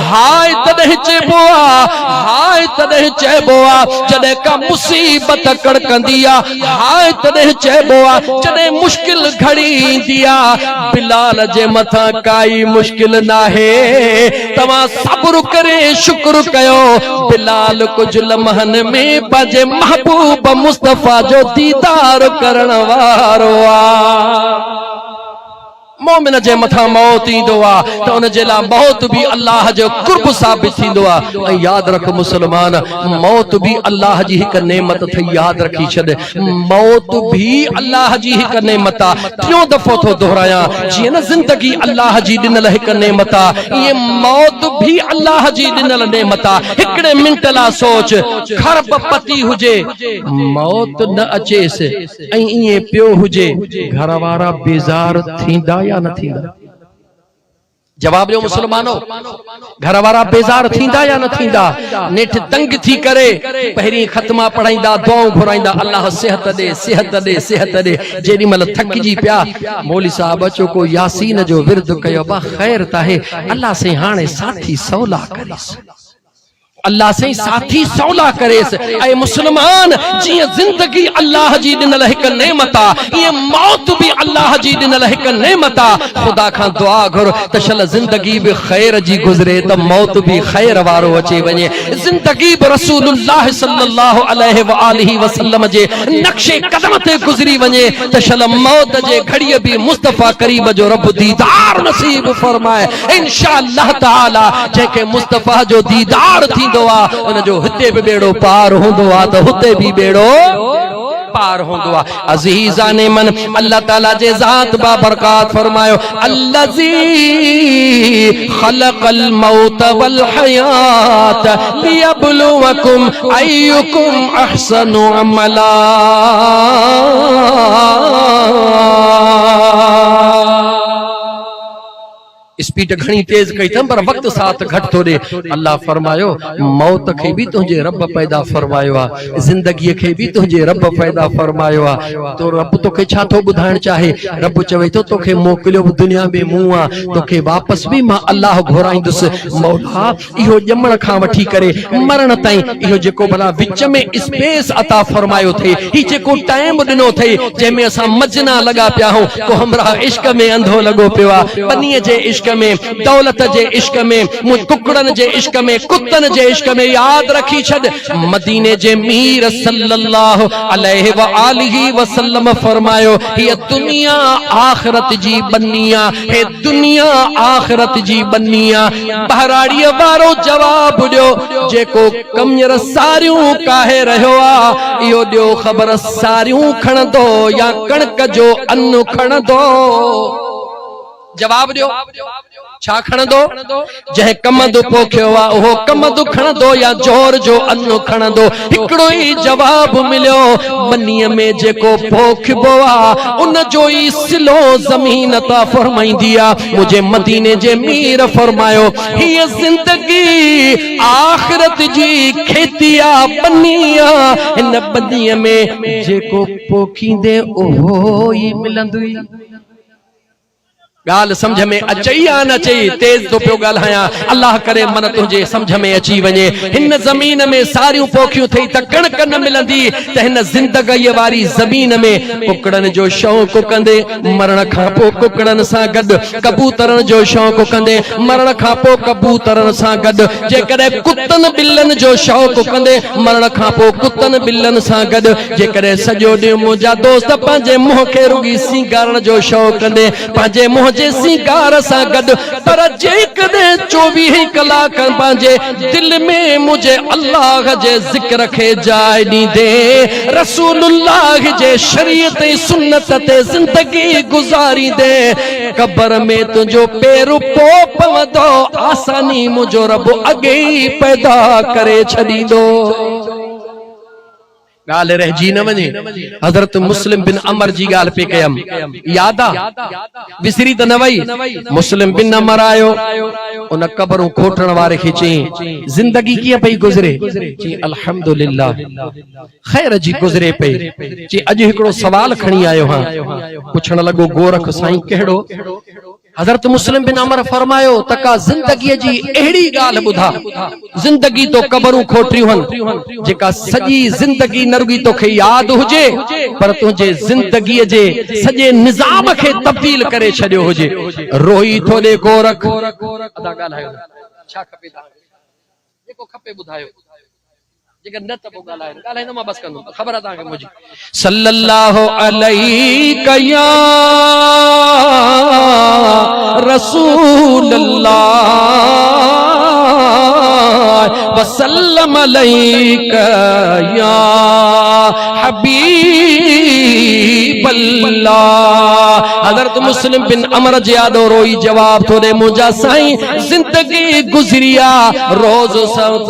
हाय तॾहिं चइबो आ, हाय तॾहिं चइबो आ जॾहिं का मुसीबत कड़कंदी आ। हाय तॾहिं चइबो आ जॾहिं मुश्किल घड़ी ईंदी आ। बिलाल जे मथा काई मुश्किल नाहे, तव्हां सब्र करे शुक्र कयो। बिलाल कुछ लम्हन में पंहिंजे महबूब मुस्तफा जो दीदार करण वारो आ। मोमिन जे मथा मौत ईंदो आ त उन जे लाइ मौत भी अल्लाह जो कुर्ब साबित थींदो आ। ऐं याद रख मुसलमान, मौत भी अल्लाह जी हिक नेमत थी, याद रखी छॾ। मौत भी अल्लाह जी हिक नेमत आ। टियों दफ़ो थो दोहरायां, जीअं न जिंदगी अल्लाह जी ॾिनल हिक नेमत आ, ईअं मौत भी अल्लाह जी ॾिनल नेमत आ। हिकिड़े मिंट लाइ सोच, खरबपति हुजे मौत न अचेसि ऐं ईअं पियो हुजे, घर वारा बेज़ार थींदा या न थींदा? जवाब ॾियो मुसलमानो, घर वारा बेज़ार थींदा या न थींदा? नेठ तंग थी करे पहिरीं ख़त्मा पढ़ाईंदा, दुआऊं घुराईंदा, अल्लाह सेहत दे, सेहत दे, सेहत दे। जेॾी महिल थकिजी पिया, मौली साहब अचो को यासीन जो विर्द कयो, बा ख़ैर ताहे, अल्लाह से हाणे साथी सौला करेस, अल्लाह से साथी सौला करेस। ऐ मुसलमान, जी जिंदगी अल्लाह जी ॾिनल हिक नेमत आ, ये मौत भी अल्लाह जी ॾिनल हिक नेमत आ। खुदा खां दुआ घुर त शल जिंदगी भी खैर जी गुज़रे त मौत भी खैर वारो अचे वञे। जिंदगी भी रसूलुल्लाह सल्लल्लाहु अलैहि व आलिहि वसल्लम जे नक्शे कदम ते गुज़री वञे त शल मौत जे घड़ीअ भी मुस्तफा करीम जो रब दीदार नसीब फरमाए इंशाअल्लाह ताला। जेके मुस्तफा जो दीदार थींदो आ, उन जो हिते भी बेड़ो पार होंदो आ त हुते भी बेड़ो पार होंदो आ। अज़ीज़ाने मन, अल्लाह ताला जे ज़ात बा बरकात फरमायो, अल्लज़ी खलक़ल मौत वल हयात लियब्लुवकुम अय्युकुम अहसनु अमला। स्पीड घणी तेज कई थम पर वक्त साथ घट थो दे। अल्लाह फरमायो मौत खे भी तुझे रब पैदा फरमायो आ, जिंदगी खे भी तुझे रब पैदा फरमायो आ। तो रब तोखे छा थो बुधाइण चाहे? रब चवे तो तोखे मोकलियो दुनिया में मूं आ, तोखे वापस भी मां अल्लाह घुराईंदुस। मौला इहो जमण खां वठी करे मरण ताईं इहो जेको भला विच में स्पेस अता फरमायो थे, ही जेको टाइम दिनो थे जंहिंमें असां मजना लगा पिया हूं, को हमरा इश्क में अंधो लगो पियो आ, बनीअ जे इश्क में, दौलत जे इश्क में, कुकड़न जे इश्क में, कुत्तन जे इश्क में। याद रखी छद मदीने जे मीर सल्लल्लाहु अलैहि व आलिहि वसल्लम फरमायो ये दुनिया आखिरत जी बनिया, हे दुनिया आखिरत जी बनिया। बहराड़ी वारो जवाब दियो जेको कमर सारियूं काहे रहियो आ, इहो दियो ख़बर सारियूं खणंदो या कणक जो अन्न खणंदो? जवाब दियो छा खणंदो? जंहिं कमंद पोखियो आ उहो कमंद खणंदो या जोर जो अन्न खणंदो? हिकिड़ो ई जवाब मिलियो, बनीअ में जेको पोखिबो आ उन जो ई सिलो ज़मीन अता फरमाईंदी आ। मुझे मदीने जे मीर फरमायो हीअ ज़िंदगी आखिरत जी खेती आ, बनी आ। हिन बनीअ में जेको पोखींदे उहो ई मिलंदुई। गाल समझ में अचई या न अचई? तेज तो पियो ॻाल्हायां, अल्लाह करे मन तुझे समझ में अची वञे। हिन ज़मीन में सारियूं पोखियूं थई त कणक न मिलंदी, त हिन ज़िंदगीअ वारी ज़मीन में कुकड़न जो शौक़ कंदे, मरण खां पोइ कुकड़न सां गॾु कबूतरन जो शौक़ कंदे, मरण खां पोइ कबूतरन सां गॾु जेकॾहिं कुत्तन ॿिल्लन जो शौक़ कंदे, मरण खां पोइ कुत्तन ॿिल्लन सां गॾु जेकॾहिं सॼो ॾींहुं मुंहिंजा दोस्त पंहिंजे मुंहं खे रुॻी सिंगारण जो शौक़ कंदे, पंहिंजे मुंहं जे सिंगार सां गॾु, पर जेकॾहिं 24 कलाक पंहिंजे दिल में मुझे अल्लाह जे ज़िक्र खे जाइ ॾींदे, रसूलुल्लाह जे शरीयत ऐं सुन्नत ते ज़िंदगी गुज़ारींदे, कब्र में तुंहिंजो पेर पो पवंदो, आसानी मुंहिंजो रब अॻे ई पैदा करे छॾींदो। गाल रहिजी न वञे। हज़रत मुस्लिम बिन अमर जी गाल पे कयम, याद आ? विसरी त न वई? मुस्लिम बिन अमर आयो, उन कब्रूं खोटण वारे खे चई जिंदगी कीअं पई गुज़रे? चई अल्हम्दुलिल्लाह खैर जी गुज़रे पई। चई अॼु हिकिड़ो सवाल खणी आयो हां। पुछण लॻो गोरख साईं कहिड़ो? हज़रत मुस्लिम बिन अमर फरमायो तका जिंदगी जी अहिड़ी गाल ॿुधा, जिंदगी तो कबरूं खोटियूं हन जेका सॼी जिंदगी न रुॻी तोखे यादि हुजे पर तुंहिंजे ज़िंदगीअ जे सॼे निज़ाम खे तब्दील करे छॾियो हुजे। रोई थो ॾे गोरख, अदा ॻाल्हायो छा खपे तव्हांखे? जेको खपे ॿुधायो, जेकर न त पोइ ॻाल्हाईंदो मां बस कंदुमि, ख़बर आहे तव्हांखे मुंहिंजी। सल्लल्लाहु अलैहि या रसूल अल्लाह वसल्लम अलैका या हबीब अल्लाह। हज़रत मुस्लिम बिन अमर जियादो रोई जवाब थो दे, मुंहिंजा साईं जिंदगी गुज़रिया रोज़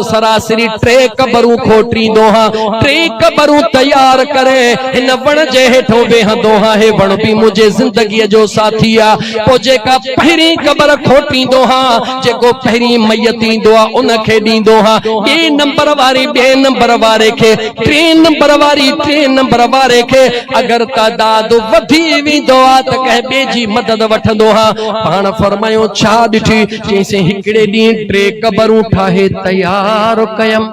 सरासरी 3 कबरूं खोटींदो हां, 3 कबरूं तैयार करे हिन वण जे हेठों वेहंदो हां। हे वण बि मुंहिंजे ज़िंदगीअ जो साथी आ। पोइ जेका पहिरीं कबर खोटींदो हां, जेको पहिरीं मैयत ईंदो आ उन खे ॾींदो हां, ॿिए नंबर वारी ॿिए नंबर वारे खे, 3 नंबर वारी 3 नंबर वारे खे। अगर तादाद वधी वेंदो आ त कंहिं ॿिए जी मदद वठंदो हां। पाण फरमायो छा ॾिठी? चईं हिकिड़े ॾींहुं 3 कबरूं ठाहे तैयार कयम।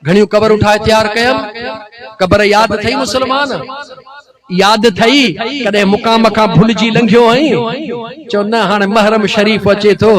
घणियूं कबरूं ठाहे तैयार कयम? कबर याद थई मुसलमान? याद थई? कदे मुकाम का भूलजी लंघियो आई? चो न हाणे महरम शरीफ अचे थो,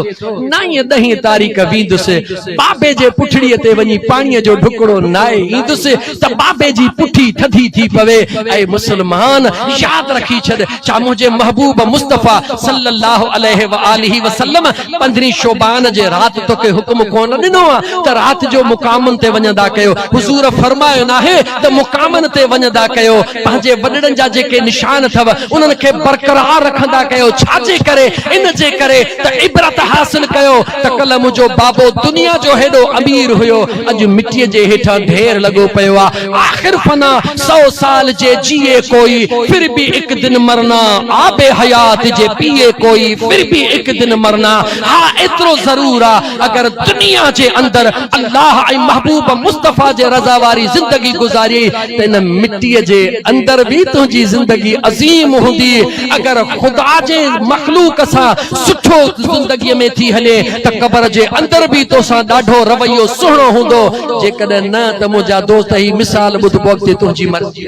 9-10 तारीख़ वींदुसि, बाबे जे पुठड़ीअ ते वञी पाणीअ जो ढुकड़ो नाए ईंदुसि त बाबे जी पुठी थधी थी पवे। ऐ मुसलमान याद रखी छॾ, छा मुंहिंजे महबूब मुस्तफ़ा सल्लल्लाहु अलैहि व आलिहि वसल्लम 15 शोबान जे रात तोखे हुक्म कोन ॾिनो आहे त रात जो मुकामन ते वञंदा कयो? हुज़ूर फरमायो नाहे त मुकामन ते वञंदा कयो। पंहिंजे वॾड़नि जंहिंजा जेके निशान अथव उन्हनि खे बरक़रार रखंदा कयो। छाजे करे? इन जे करे त इबरत हासिल कयो त कल मुंहिंजो बाबो दुनिया जो हेॾो अमीर हुयो, अॼु मिटीअ जे हेठां ढेर लॻो पियो आहे। आख़िर फना 100 साल जे जिए कोई फिर भी एक दिन मरना, आबे हयात जे पिए कोई फिर भी एक दिन मरना। हाँ एतिरो ज़रूर आहे, अगर दुनिया जे अंदर अल्लाह ऐं महबूब मुस्तफ़ा जे रज़ा वारी ज़िंदगी गुज़ारी त इन मिट्टीअ जे अंदर भी तुंहिंजी ज़िंदगी अज़ीम हूंदी। अगर खुदा जे मखलूक सां सुठो ज़िंदगीअ में थी हले त क़ब्र जे अंदर भी तोसां ॾाढो रवैयो सुहिणो हूंदो। जेकॾहिं न त मुंहिंजा दोस्त ही मिसाल ॿुधबो अॻिते तुंहिंजी मर्ज़ी।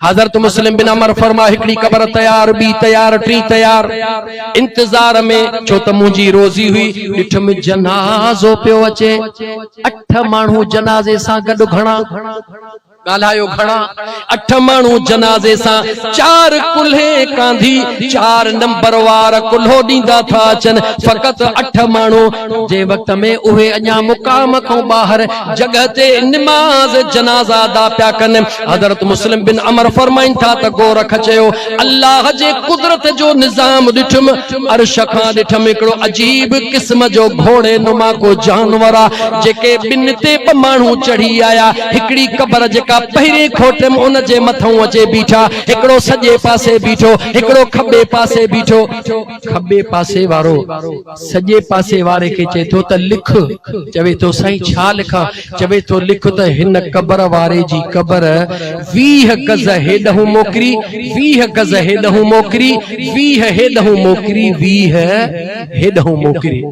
हज़रत मुस्लिम बिन अमर फरमा हिकड़ी कब्र तैयार, बी तैयार, टी तैयार, इंतजार में छो त मुंहिंजी रोज़ी हुई। ॾिठम जनाज़ो पियो अचे, 8 माण्हू जनाज़े सां गॾु। घणा ॻाल्हायो? घणा? 8 माण्हू जनाज़े सां। 4 कुल्हे कांधी, 4 नंबर वार कुल्हो ॾींदा था अचनि। फ़क़त 8 माण्हू जे वक़्त में उहे अञा मुक़ाम खां ॿाहिरि जॻह ते निमाज़ जनाज़ा अदा पिया कनि। हज़रत मुस्लिम बिन अमर फरमाइनि था त गोरख चयो अल्लाह जे कुदरत जो निज़ाम ॾिठुमि। अर्श खां ॾिठुमि हिकिड़ो अजीब क़िस्म जो घोड़े नुमा को जानवर आहे, जेके ॿिनि ते 2 माण्हू चढ़ी आया। हिकिड़ी क़ब्र जेका पहिरें खोट में उन जे मथां अचे बीठा, हिकिड़ो सॼे पासे बीठो, हिकिड़ो खॿे पासे बीठो। खॿे पासे वारो सॼे पासे वारे खे चए थो त लिख। चवे थो साईं छा लिखां? चवे थो लिख त हिन क़ब्र वारे जी क़ब्र 20 गज़ हेॾहूं मोकिरी, 20 गज़ हेॾहूं मोकिरी, 20 हेॾहूं मोकिरी, 20 हेॾहूं मोकिरी।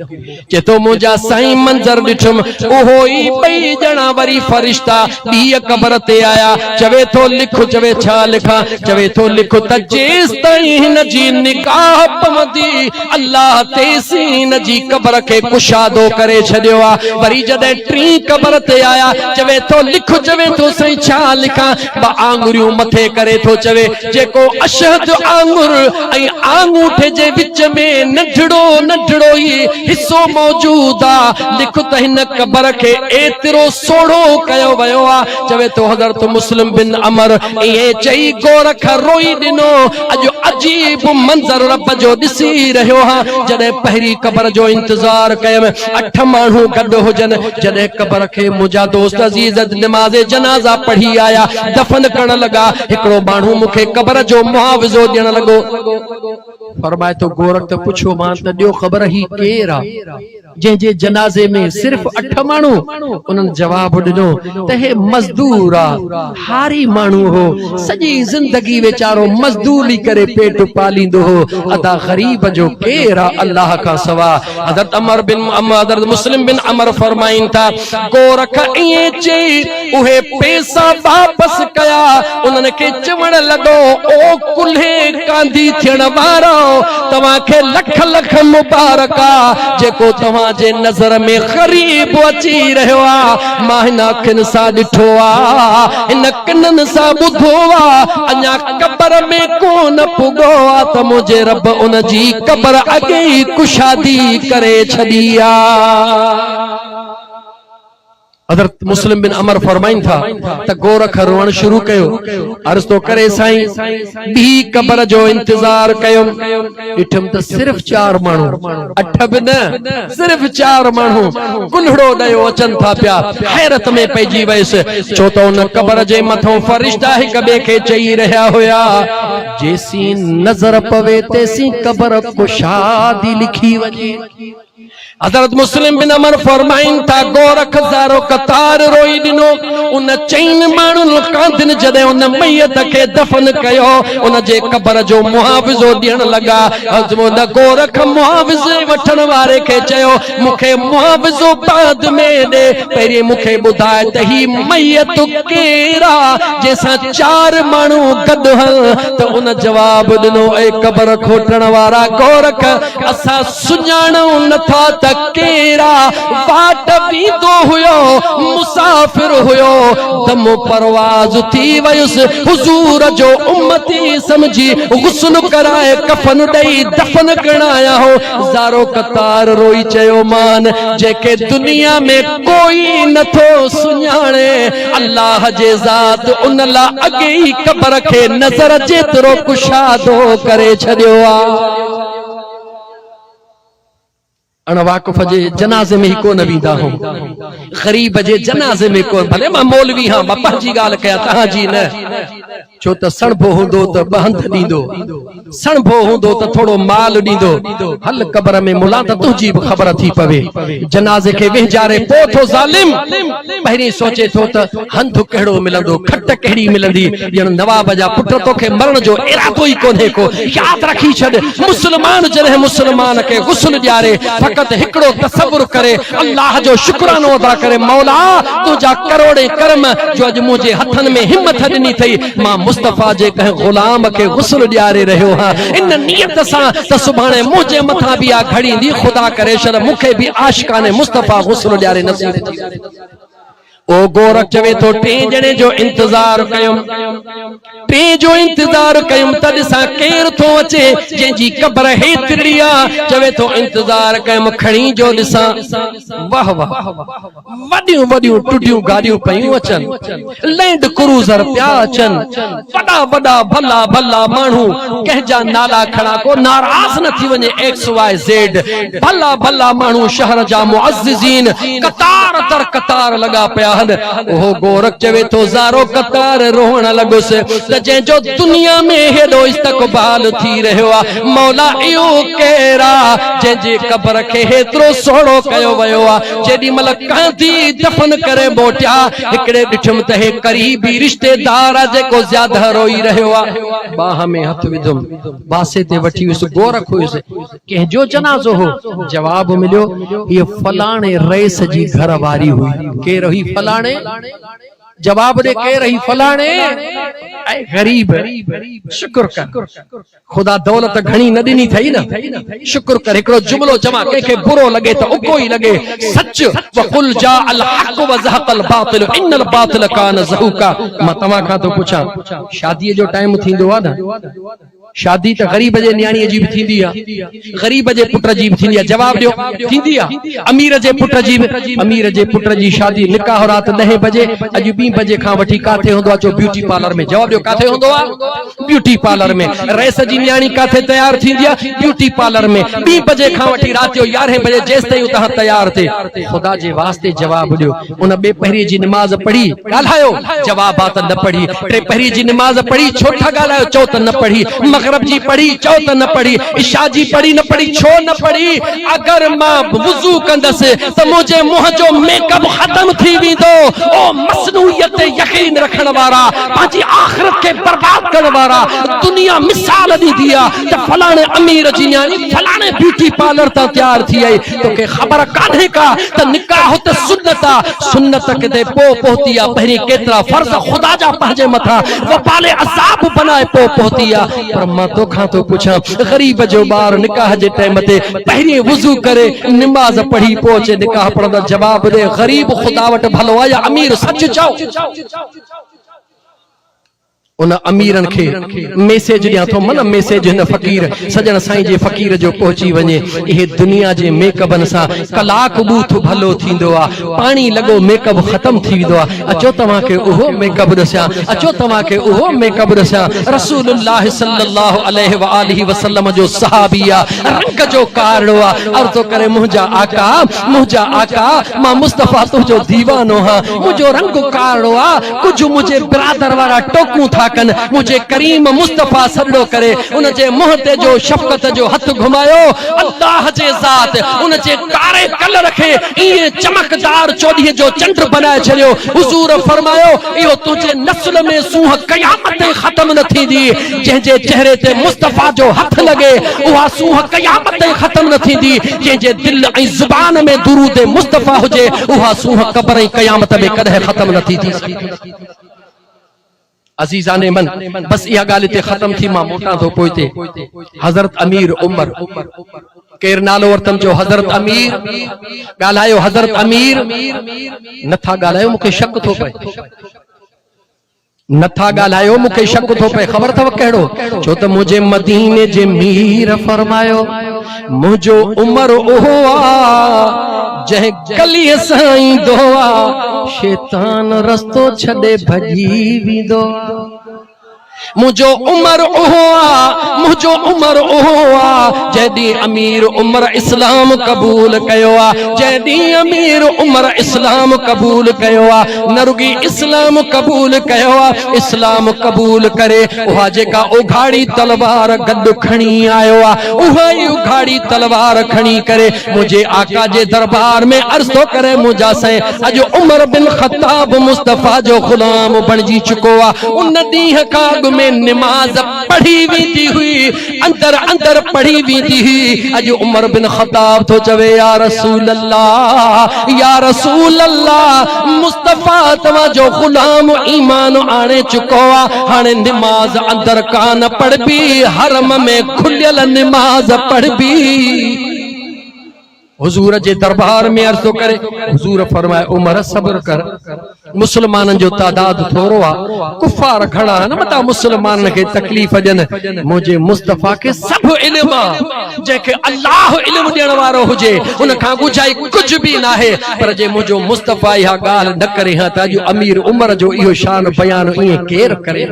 चए थो मुंहिंजा साईं मंज़र ॾिठुमि, उहो ई 2 ॼणा वरी फरिश्ता ॿी क़ब्र ते आया। चवे थो लिख। चवे छा लिखां? चवे थो लिख त जेस ताईं हिन जी निकाह पवंदी अल्लाह तेसी हिन जी क़ब्र खे कुशादो करे छॾियो आहे। वरी जॾहिं 3 क़ब्र ते आया, चवे थो लिख। चवे थो साईं छा लिखां? 2 आंगुरियूं मथे करे थो चवे, जेको अशहद आंगुर ऐं आंगूठे जे विच में नंढड़ो नंढड़ो ई हिस्सो मौजूद आहे। लिख त हिन क़ब्र खे एतिरो सोढ़ो कयो वियो आहे। चवे तो हज़रत मुस्लिम बिन अमर ये चई गोरख रोई दिनो। अजो अजीब मंजर रब जो दिसी रहो हां। जडे पहरी कब्र जो इंतजार कयम 8 मानू गड होजन। जडे कब्र के मुजा दोस्त अजीज नमाज जनाजा पढ़ी आया, दफन करण लगा। एकड़ो मानू मुखे कब्र जो मुआवजो देन लगो। फरमाए तो गोरख तो पुछो मान त दियो खबर ही केरा जे जे जनाजे में सिर्फ 8 मानू। उन्हन जवाब दिनो त हे मजदूर आ, हारी मानू हो, सजी जिंदगी बेचारो मजदूरी करे पेट पालींदो हो। अदा गरीब जो केरा अल्लाह का सवा। हज़रत मुस्लिम बिन अमर फरमाइन था गोरख ये चई उहे पैसा वापस कया। उन्हन के चवण लगो ओ कुल्हे कांधी थियण वारो, तवा के लख लख मुबारका जेको तवा जे नजर में गरीब अची रहो आ। मां हिन अखिन सा डिठो आ, इन कनन सा बुधो आ, अञा कब्र में कोन पुगो आ त मुझे रब उन जी कब्र अगे ही कुशादी करे छदिया। हज़रत मुस्लिम बिन अमर फरमाइन था त गोरख रोण शुरू कयो। अर्ज तो करे साईं बी कब्र जो इंतजार कयो। ॾिठम त सिर्फ 4 मानू, 8 भी न, सिर्फ 4 मानू कुल्हड़ो ॾयो अचन था पिया। हैरत में पइजी वयस, छो त उन कब्र जे मथों फरिश्ता हिक ॿिए खे चई रहिया हुया जेसी नजर पवे तेसी कब्र कुशादी लिखी वञे। हज़रत मुस्लिम बिन अमर फरमाइन था गोरख ज़ारो कतार रोई दिनो। उन 4 माण्हुनि कांधिन जॾहिं उन मैयत खे दफन कयो, उन जे कब्र जो मुआविज़ो ॾियण लगा। उन गोरख मुआविज़े वठण वारे खे चयो मूंखे मुआविज़ो बाद में ॾे, पहिरीं मूंखे ॿुधाए त ही मैयत केरा जंहिंसां 4 माण्हू गॾु हल। त उन जवाब ॾिनो ऐ कब्र खोटण वारा गोरख असां सुञाणूं नथा त केरा वाट बींदो हुयो मुसाफिर हुयो दमो परवाज थी वयुस हुजूर जो उम्मती समझी गुस्ल कराए कफन दई दफन गणाया हो ज़ारो कतार रोई चयो मान जेके दुनिया में कोई नथो सुञाणे अल्लाह जे ज़ात उन ला अगे ही कब्र के नजर जेतरो कुशादो करे छड़ियो आ अणवाकुफ जे जनाज़े में ही को न वींदा हो गरीब जे जनाज़े में को भले मां मौलवी हां बापा जी गाल कया तहां जी न छो त सणभो हुंदो त बहंध दींदो सणभो हुंदो त थोड़ो माल दींदो हल कब्र में मुला त तुझी भी खबर थी पवे जनाज़े के विहजारे पोथो जालिम पहिरी सोचे थो त हंध केड़ो मिलंदो खट केड़ी मिलंदी ॼण नवाब जा पुट तोखे मरण जो इरादो ही कोन्हे को याद रखी छॾ मुसलमान जॾहिं मुसलमान के गुस्ल ॾियारे फकत हिकड़ो तसव्वुर करे अल्लाह जो शुक्रानो अदा करे मौला तुझा करोड़े कर्म जो अज मुझे हथन में हिम्मत ॾिनी थई मां मुस्तफा जे कह गुलाम के गुस्ल ॾियारे रहियो हां इन नियत सां त सुभाणे मुझे मथा भी आ घड़ींदी खुदा करे शर मुखे भी आशिकाने मुस्तफा गुस्ल ॾियारे नसीब थी ओ गोरख चवे तो टे जणे जो इंतजार कयुम टे जो इंतजार कयुम तद सा केर थो अचे जंहिंजी कब्र हेतरी आ चवे तो इंतजार कयुम खणी जो दिसा वाह वाह वडियूं वडियूं टुडियूं गाड़ियूं पयूं अचन लैंड क्रूजर पिया अचन वडा वडा भला भला माण्हू कंहिंजा नाला खड़ा को नाराज न थी वञे XYZ भला भला माण्हू शहर जा मुअज़्ज़िज़ीन कतार दर कतार लगा पिया ओहो गोरख चवे तो ज़ारो कतार रोहण लगुस त जंहिंजो दुनिया में हेॾो इस्तक़बाल थी रहियो आ मौला इहो केरा जंहिंजे कब्र खे हेतिरो सोढ़ो कयो वियो आ जेॾी महिल कांधी दफन करे मोटिया हिकिड़े ॾिठुम त हे करीबी रिश्तेदार आ जेको ज़्यादा रोई रहियो आ बाह में हथ विधुम बासे ते वठी वियुसि गोरख हुयुसि कंहिंजो जनाज़ो हो जवाब मिलियो हीअ फलाणे रईस जी घर वारी हुई केर हुई फलाणे जवाब दे के रही फलाणे ऐ गरीब शुक्र कर खुदा दौलत घणी न ॾिनी थई न शुक्र कर हिकड़ो जुमलो जमा के बुरो लगे तो उको ही लगे सच वकुल जा अल हक व ज़हक़ल बातिल इन्नल बातिल कान ज़हूका मां तव्हां खां तो पुछां शादी जो टाइम थींदो आ न शादी त गरीब जे न्याणी जी भी थींदी आ गरीब जे पुट जी भी थींदी आ जवाब दियो थींदी आ अमीर जे पुट जी शादी निकाह रात 10 बजे अज 2 बजे खां वठी काथे हुंदो आ जो ब्यूटी पार्लर में जवाब दियो काथे हुंदो आ ब्यूटी पार्लर में रईस जी न्याणी काथे तैयार थींदी आ ब्यूटी पार्लर में 2 बजे खां वठी रात जो 11 बजे जेस ताईं तहां तैयार थे खुदा जे वास्ते जवाब दियो उन बे पहिरी जी नमाज पढ़ी ॻाल्हायो जवाब आ त न पढ़ी टे पहिरी जी नमाज पढ़ी छो था ॻाल्हायो चओ त न पढ़ी मगरब जी पढ़ी चो त न पढ़ी इशा जी पढ़ी न पढ़ी छो न पढ़ी अगर मां वुजू कंदस त मुझे मुंह जो मेकअप खत्म थी वेंदो ओ मसनूइयत ते यकीन रखण वारा पांजी आखिरत के बर्बाद करण वारा दुनिया मिसाल दी आ त फलाणे अमीर जी न्याणी फलाणे ब्यूटी पार्लर ता तैयार थी आई तोके खबर कान्हे का त निकाह त सुन्नत आ सुन्नत के पो पहुती आ पहिरी केतरा फर्ज खुदा जा पंहिंजे मथा वबाले अज़ाब बनाए पो पहुती आ पर मां तो खां तो पुछां गरीब जो बार निकाह जे टाइम ते पहिरी वुजू करे नमाज पढ़ी पहुचे निकाह पढ़ंदा जवाब दे गरीब खुदा वट भलो आ या अमीर सच चओ उन अमीरन के मैसेज दिया तो मन मैसेज न फकीर सजन साईं जे फकीर जो पहुंची वने ये दुनिया जे मेकअपन सा कलाक बूथ भलो थींदो आ पानी लगो मेकअप खत्म थी विदो आ अचो तवा के ओहो मेकअप दस्या अचो तवा के ओहो मेकअप दस्या रसूलुल्लाह सल्लल्लाहु अलैहि व आलिहि वसल्लम जो सहाबिया रंग जो कारणो आ और तो करे मुझा आका मां मुस्तफा तो जो दीवानो हा मुझो रंग कारणो आ कुछ मुझे बिरादर वाला टोकू था कन मुझे करीम मुस्तफा सल्लो करे उन जे मुंह ते जो शफकत जो हथ घुमायो अल्लाह जे ज़ात उन जे कारे कलर खे ये चमकदार चौधरी जो चंड बनाए छलियो हुजूर फरमायो इहो तुझे नस्ल में सूह क़यामत खत्म न थींदी जंहिंजे चेहरे ते मुस्तफा जो हथ लगे उहा सूह क़यामत खत्म न थींदी जंहिंजे दिल ऐं ज़ुबान में दुरूद मुस्तफा हुजे उहा सूह क़ब्र ऐं क़यामत में कदे खत्म न थींदी अजीजाने मन बस इहा गाल ते खत्म थी मां मोटा तो पोइते हजरत अमीर उमर केर नालो वरतम जो हजरत अमीर गालायो हजरत अमीर नथा गालायो मुके शक थो पे नथा गालायो मुके शक थो पे खबर थव केड़ो छो त मुझे मदीने जे मीर फरमायो मुझो उमर ओहो आ जह गली साईं दोआ शैतान रस्तो छडे भजी विदो मुझो उमर ओहो आ मुझो उमर ओहो आ जैदी अमीर उमर इस्लाम कबूल कयो आ जैदी अमीर उमर इस्लाम कबूल कयो आ नरुगी इस्लाम कबूल कयो आ इस्लाम कबूल करे उहा जेका उघाड़ी तलवार गड खणी आयो आ उहा ही उघाड़ी तलवार खणी करे मुझे आका जे दरबार में अर्ज तो करे मुझा से अज उमर बिन खत्ताब मुस्तफा जो गुलाम बनजी चुको आ उन दीह का में नमाज पढ़ी वीती हुई अंदर अंदर पढ़ी वीती हुई अज उमर बिन खत्ताब तो चवे या रसूल अल्लाह मुस्तफा तवा जो गुलाम ईमान आने चुको आ हाने नमाज अंदर कान पढ़बी हरम में खुलियल नमाज पढ़बी हुजूर जे दरबार में अर्ज़ करे हुजूर फरमाए उमर सब्र कर मुसलमानन जो तादाद थोरो आ कुफार घणा न मता मुसलमानन के तकलीफ ॾियन मुझे मुस्तफा के सब इल्म आ जेके अल्लाह इल्म ॾियण वारो हुजे उन खां गुजाई कुछ भी ना है पर जे मुझो मुस्तफा इहा गाल न करे हा त अमीर उमर जो इहो शान बयान इए केर करे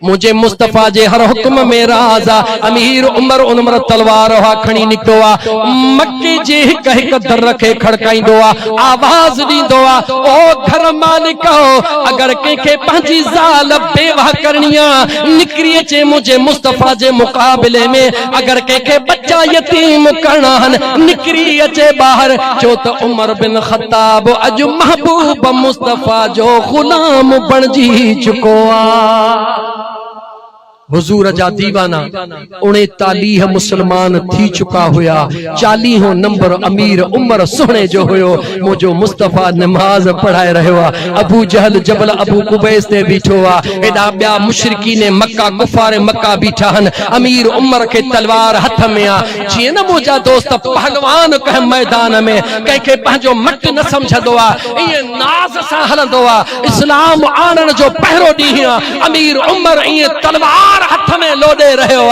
मुझे मुस्तफा जे हर हुक्म में राजा अमीर उमर उमर तलवार हा खणी निकतो आ मक्के जे हिक हिक दर खे खड़काइंदो आ आवाज दींदो आ ओ घर मालिक अगर कंहिंखे पंहिंजी ज़ाल बेवाह करणी आ निकरी अचे मुझे मुस्तफा जे मुकाबले में अगर कंहिंखे बच्चा यतीम करणा आहिनि निकरी अचे ॿाहिरि छो त उमर बिन खत्ताब अॼु महबूब मुस्तफा जो गुलाम बणजी चुको आ हुजूर जा दीवाना 39 मुसलमान थी चुका हुया 40 नंबर अमीर उमर सोने जो हुयो मुझो मुस्तफा नमाज पढ़ाए रहो अबू जहल जबल अबू कुबैस ते बीठो आ एडा ब्या मुशरिकी ने मक्का कुफार मक्का बीठा हन अमीर उमर के तलवार हथ में आ जी न मुझा दोस्त पहलवान कह मैदान में कह के पंजो मट न समझदो आ ये नाज सा हलंदो आ इस्लाम आनन जो पहरो दी अमीर उमर ये तलवार हथ में लोडे रहो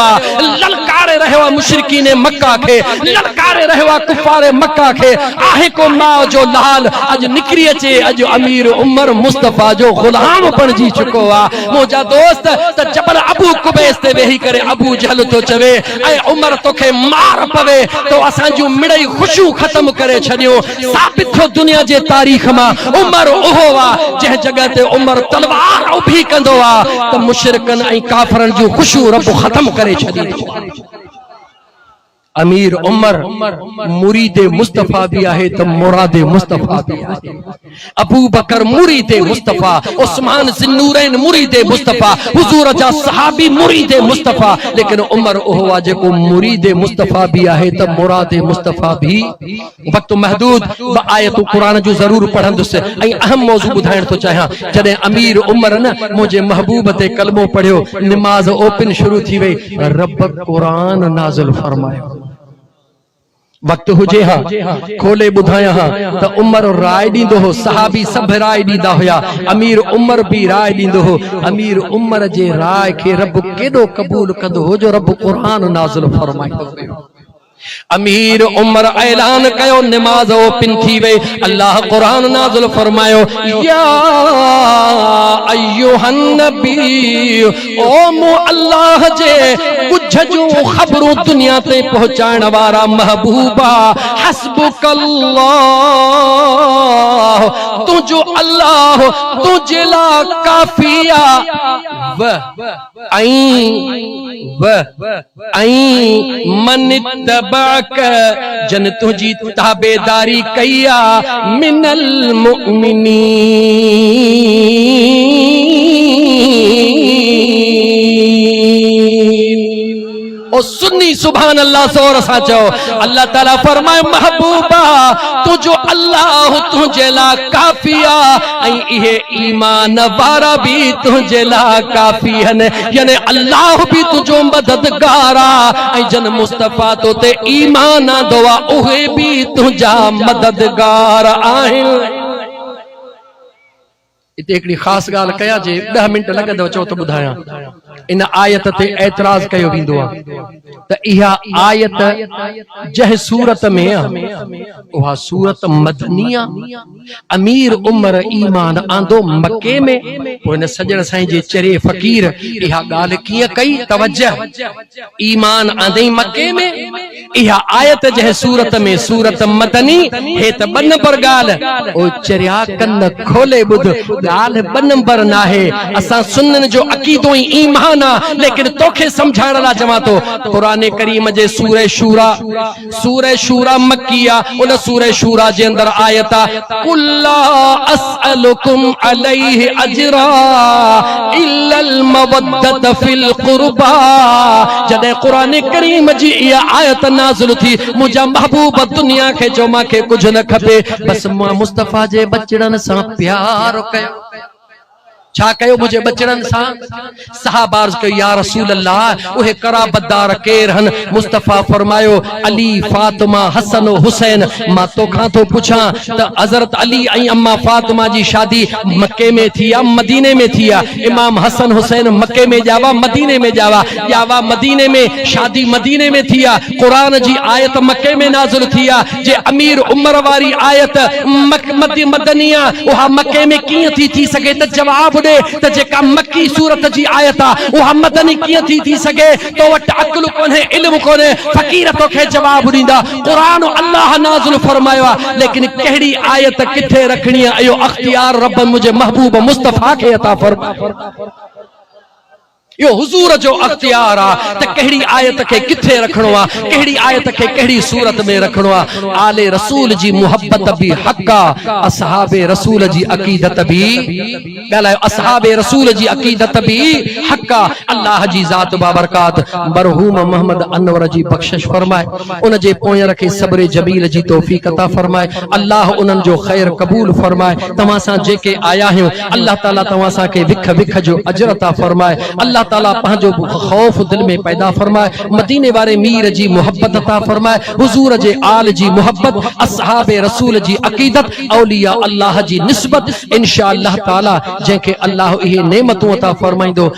ललकारे रहो मुशरिकी ने मक्का के ललकारे रहो कुफारे मक्का के आहे को मां जो लाल अज निकरी अचे अज अमीर उमर मुस्तफा जो गुलाम बणजी चुको आ मुझा दोस्त त जबल अबू कुबैस ते वेही करे अबू जहल तो चवे ऐ उमर तोखे मार पवे तो असा जो मिड़ई खुशू खत्म करे छडियो साबित थो दुनिया जे तारीख में उमर ओहो आ जे जगह ते उमर तलवार उभी कंदो आ त मुशरिकन ऐ काफरन जो खुशू रब खत्म करे छदी अमीर उमर मुरीद मुस्तफा भी आहे त मुराद मुस्तफा भी आहे अबू बकर मुरीद मुस्तफा उस्मान जिन्नूरैन मुरीद मुस्तफा हुजूर जा सहाबी मुरीद मुस्तफा लेकिन उमर ओहो आ जेको मुरीद मुस्तफा भी आहे त मुराद मुस्तफा भी वक्त महदूद ब आयत कुरान जो जरूर पढ़ंदुस ऐं अहम मौजू बुधाइण तो चाहा जडे अमीर उमर न मुझे महबूब ते कलमो पढ़ियो नमाज ओपन शुरू थी वई रब कुरान नाज़िल फरमायो वक्त हुजे हा खोले बुधाया हा त उमर राय दींदो हो सहाबी सब राय दींदा हुया अमीर उमर भी राय दींदो हो अमीर उमर जे राय के रब केडो कबूल कंदो हो जो रब कुरान नाज़िल फरमाइंदो हुयो अमीर उमर ऐलान कयो नमाज ओपन थी वे अल्लाह कुरान नाज़िल फरमायो या अय्युहन नबी ओ मु अल्लाह जे कुछ जो खबरों दुनिया ते पहुंचाने वाला महबूबा हस्बुकल्लाह तुझो अल्लाह तुझे ला काफिया मन तबाक जन तुझी ताबेदारी कया मिनल मुमिनीन ओ सुन्नी सुभान अल्लाह जोर सां चओ। अल्लाह ताला फरमाए महबूबा तुझो अल्लाह तुझे ला काफिया ऐं इहे ईमान वारा भी तुझे ला काफी हन, यानी अल्लाह भी तुझो मददगार आ ऐं जन मुस्तफा तो ते ईमान आंदो आ उहे भी तुझा मददगार आहिनि। इते हिकिड़ी ख़ासि ॻाल्हि कया जे 10 मिंट लॻंदव चओ त ॿुधायां। इन आयत ते एतराज़ कयो वेंदो आहे त इहा आयत जंहिं सूरत में उहा सूरत मदनी आहे। अमीर उमर ईमान आंदो मके में। पोइ हिन सजण साईं जे चरे फ़कीर इहा ॻाल्हि कीअं कई तवज्जह, ईमान आंदई मके में। इहा आयत जंहिं सूरत में सूरत मदनी हे त 2 नंबर ॻाल्हि। ओ चरिया कन खोले ॿुध, ॻाल्हि 2 नंबर नाहे। असां सुन्नन जो अक़ीदो ई ईमान आ, लेकिन तोखे समझाइण लाइ चवां तो क़ुरान करीम जे सूरह शूरा मक्की आ। उन सूरह शूरा जे अंदर आयत आ कुल्ला असअलुकुम अलैहि अजरा इल्लल मवद्दत फिल क़ुरबा। जॾहिं क़ुरान करीम जी इहा आयत नाज़िल थी मुंहिंजा महबूब दुनिया खे चयो मांखे कुझु न खपे, बस मां मुस्तफा जे बचड़न सां प्यार कयो। छा कयो मुझे बचड़न सां? सहाबा अर्ज़ कयो या रसूल अल्लाह उहे कराबतदार केर हन? मुस्तफा फरमायो अली फातिमा हसन हुसैन। मां तोखां थो पुछां त हज़रत अली ऐं अम्मा फातिमा जी शादी मक्के में थी आ मदीने में थी आ? इमाम हसन हुसैन मक्के में जावा मदीने में जावा? यावा मदीने में, शादी मदीने में थी आ। कुरान जी आयत मक्के में नाज़िल थी आ। जे अमीर उमर वारी आयत मदनिया उहा मक्के में कीअं थी सके? त जवाब त जेका मक्की सूरत जी आयत आ उहा मदनी कीअं थी सके? तो वट अक्ल कोन्हे, इल्म कोन्हे, फ़कीर तोखे जवाब ॾींदा। क़ुरान अल्लाह नाज़िल फरमायो आहे, लेकिन कहिड़ी आयत किथे रखणी आहे इहो अख्तियार रब मुंहिंजे महबूब मुस्तफा खे अता फरमायो। यो हुजूर जो अख्तियार आ त कहिड़ी आयत खे किथे रखणो आ, कहिड़ी आयत खे कहिड़ी सूरत में रखणो आ। आले रसूल जी मोहब्बत भी हक़ आ, असहाबे रसूल जी अकीदत भी ॻाल्हायो, असहाबे रसूल जी अकीदत भी हक़ आ। अल्लाह जी ज़ात बाबरकात मरहूम मोहम्मद अनवर जी बख्शिश फरमाए, उन जे पोयंर खे सब्र जमील जी तौफीक अता फरमाए। अल्लाह उन्हनि जो ख़ैर क़बूल फरमाए। तव्हां सां जेके आया आहियूं अल्लाह ताला तव्हां सां खे विख जो अजर अता फरमाए। अल्लाह ताला पंहिंजो खौफ दिल में पैदा फरमाए। मदीने वारे मीर जी मोहब्बत अता फरमाए। हुजूर जे आल जी मोहब्बत, असहाबे रसूल जी अकीदत, औलिया अल्लाह जी निस्बत इंशाअल्लाह ताला जंहिंखे अल्लाह इहे नेमतूं अता फरमाईंदो।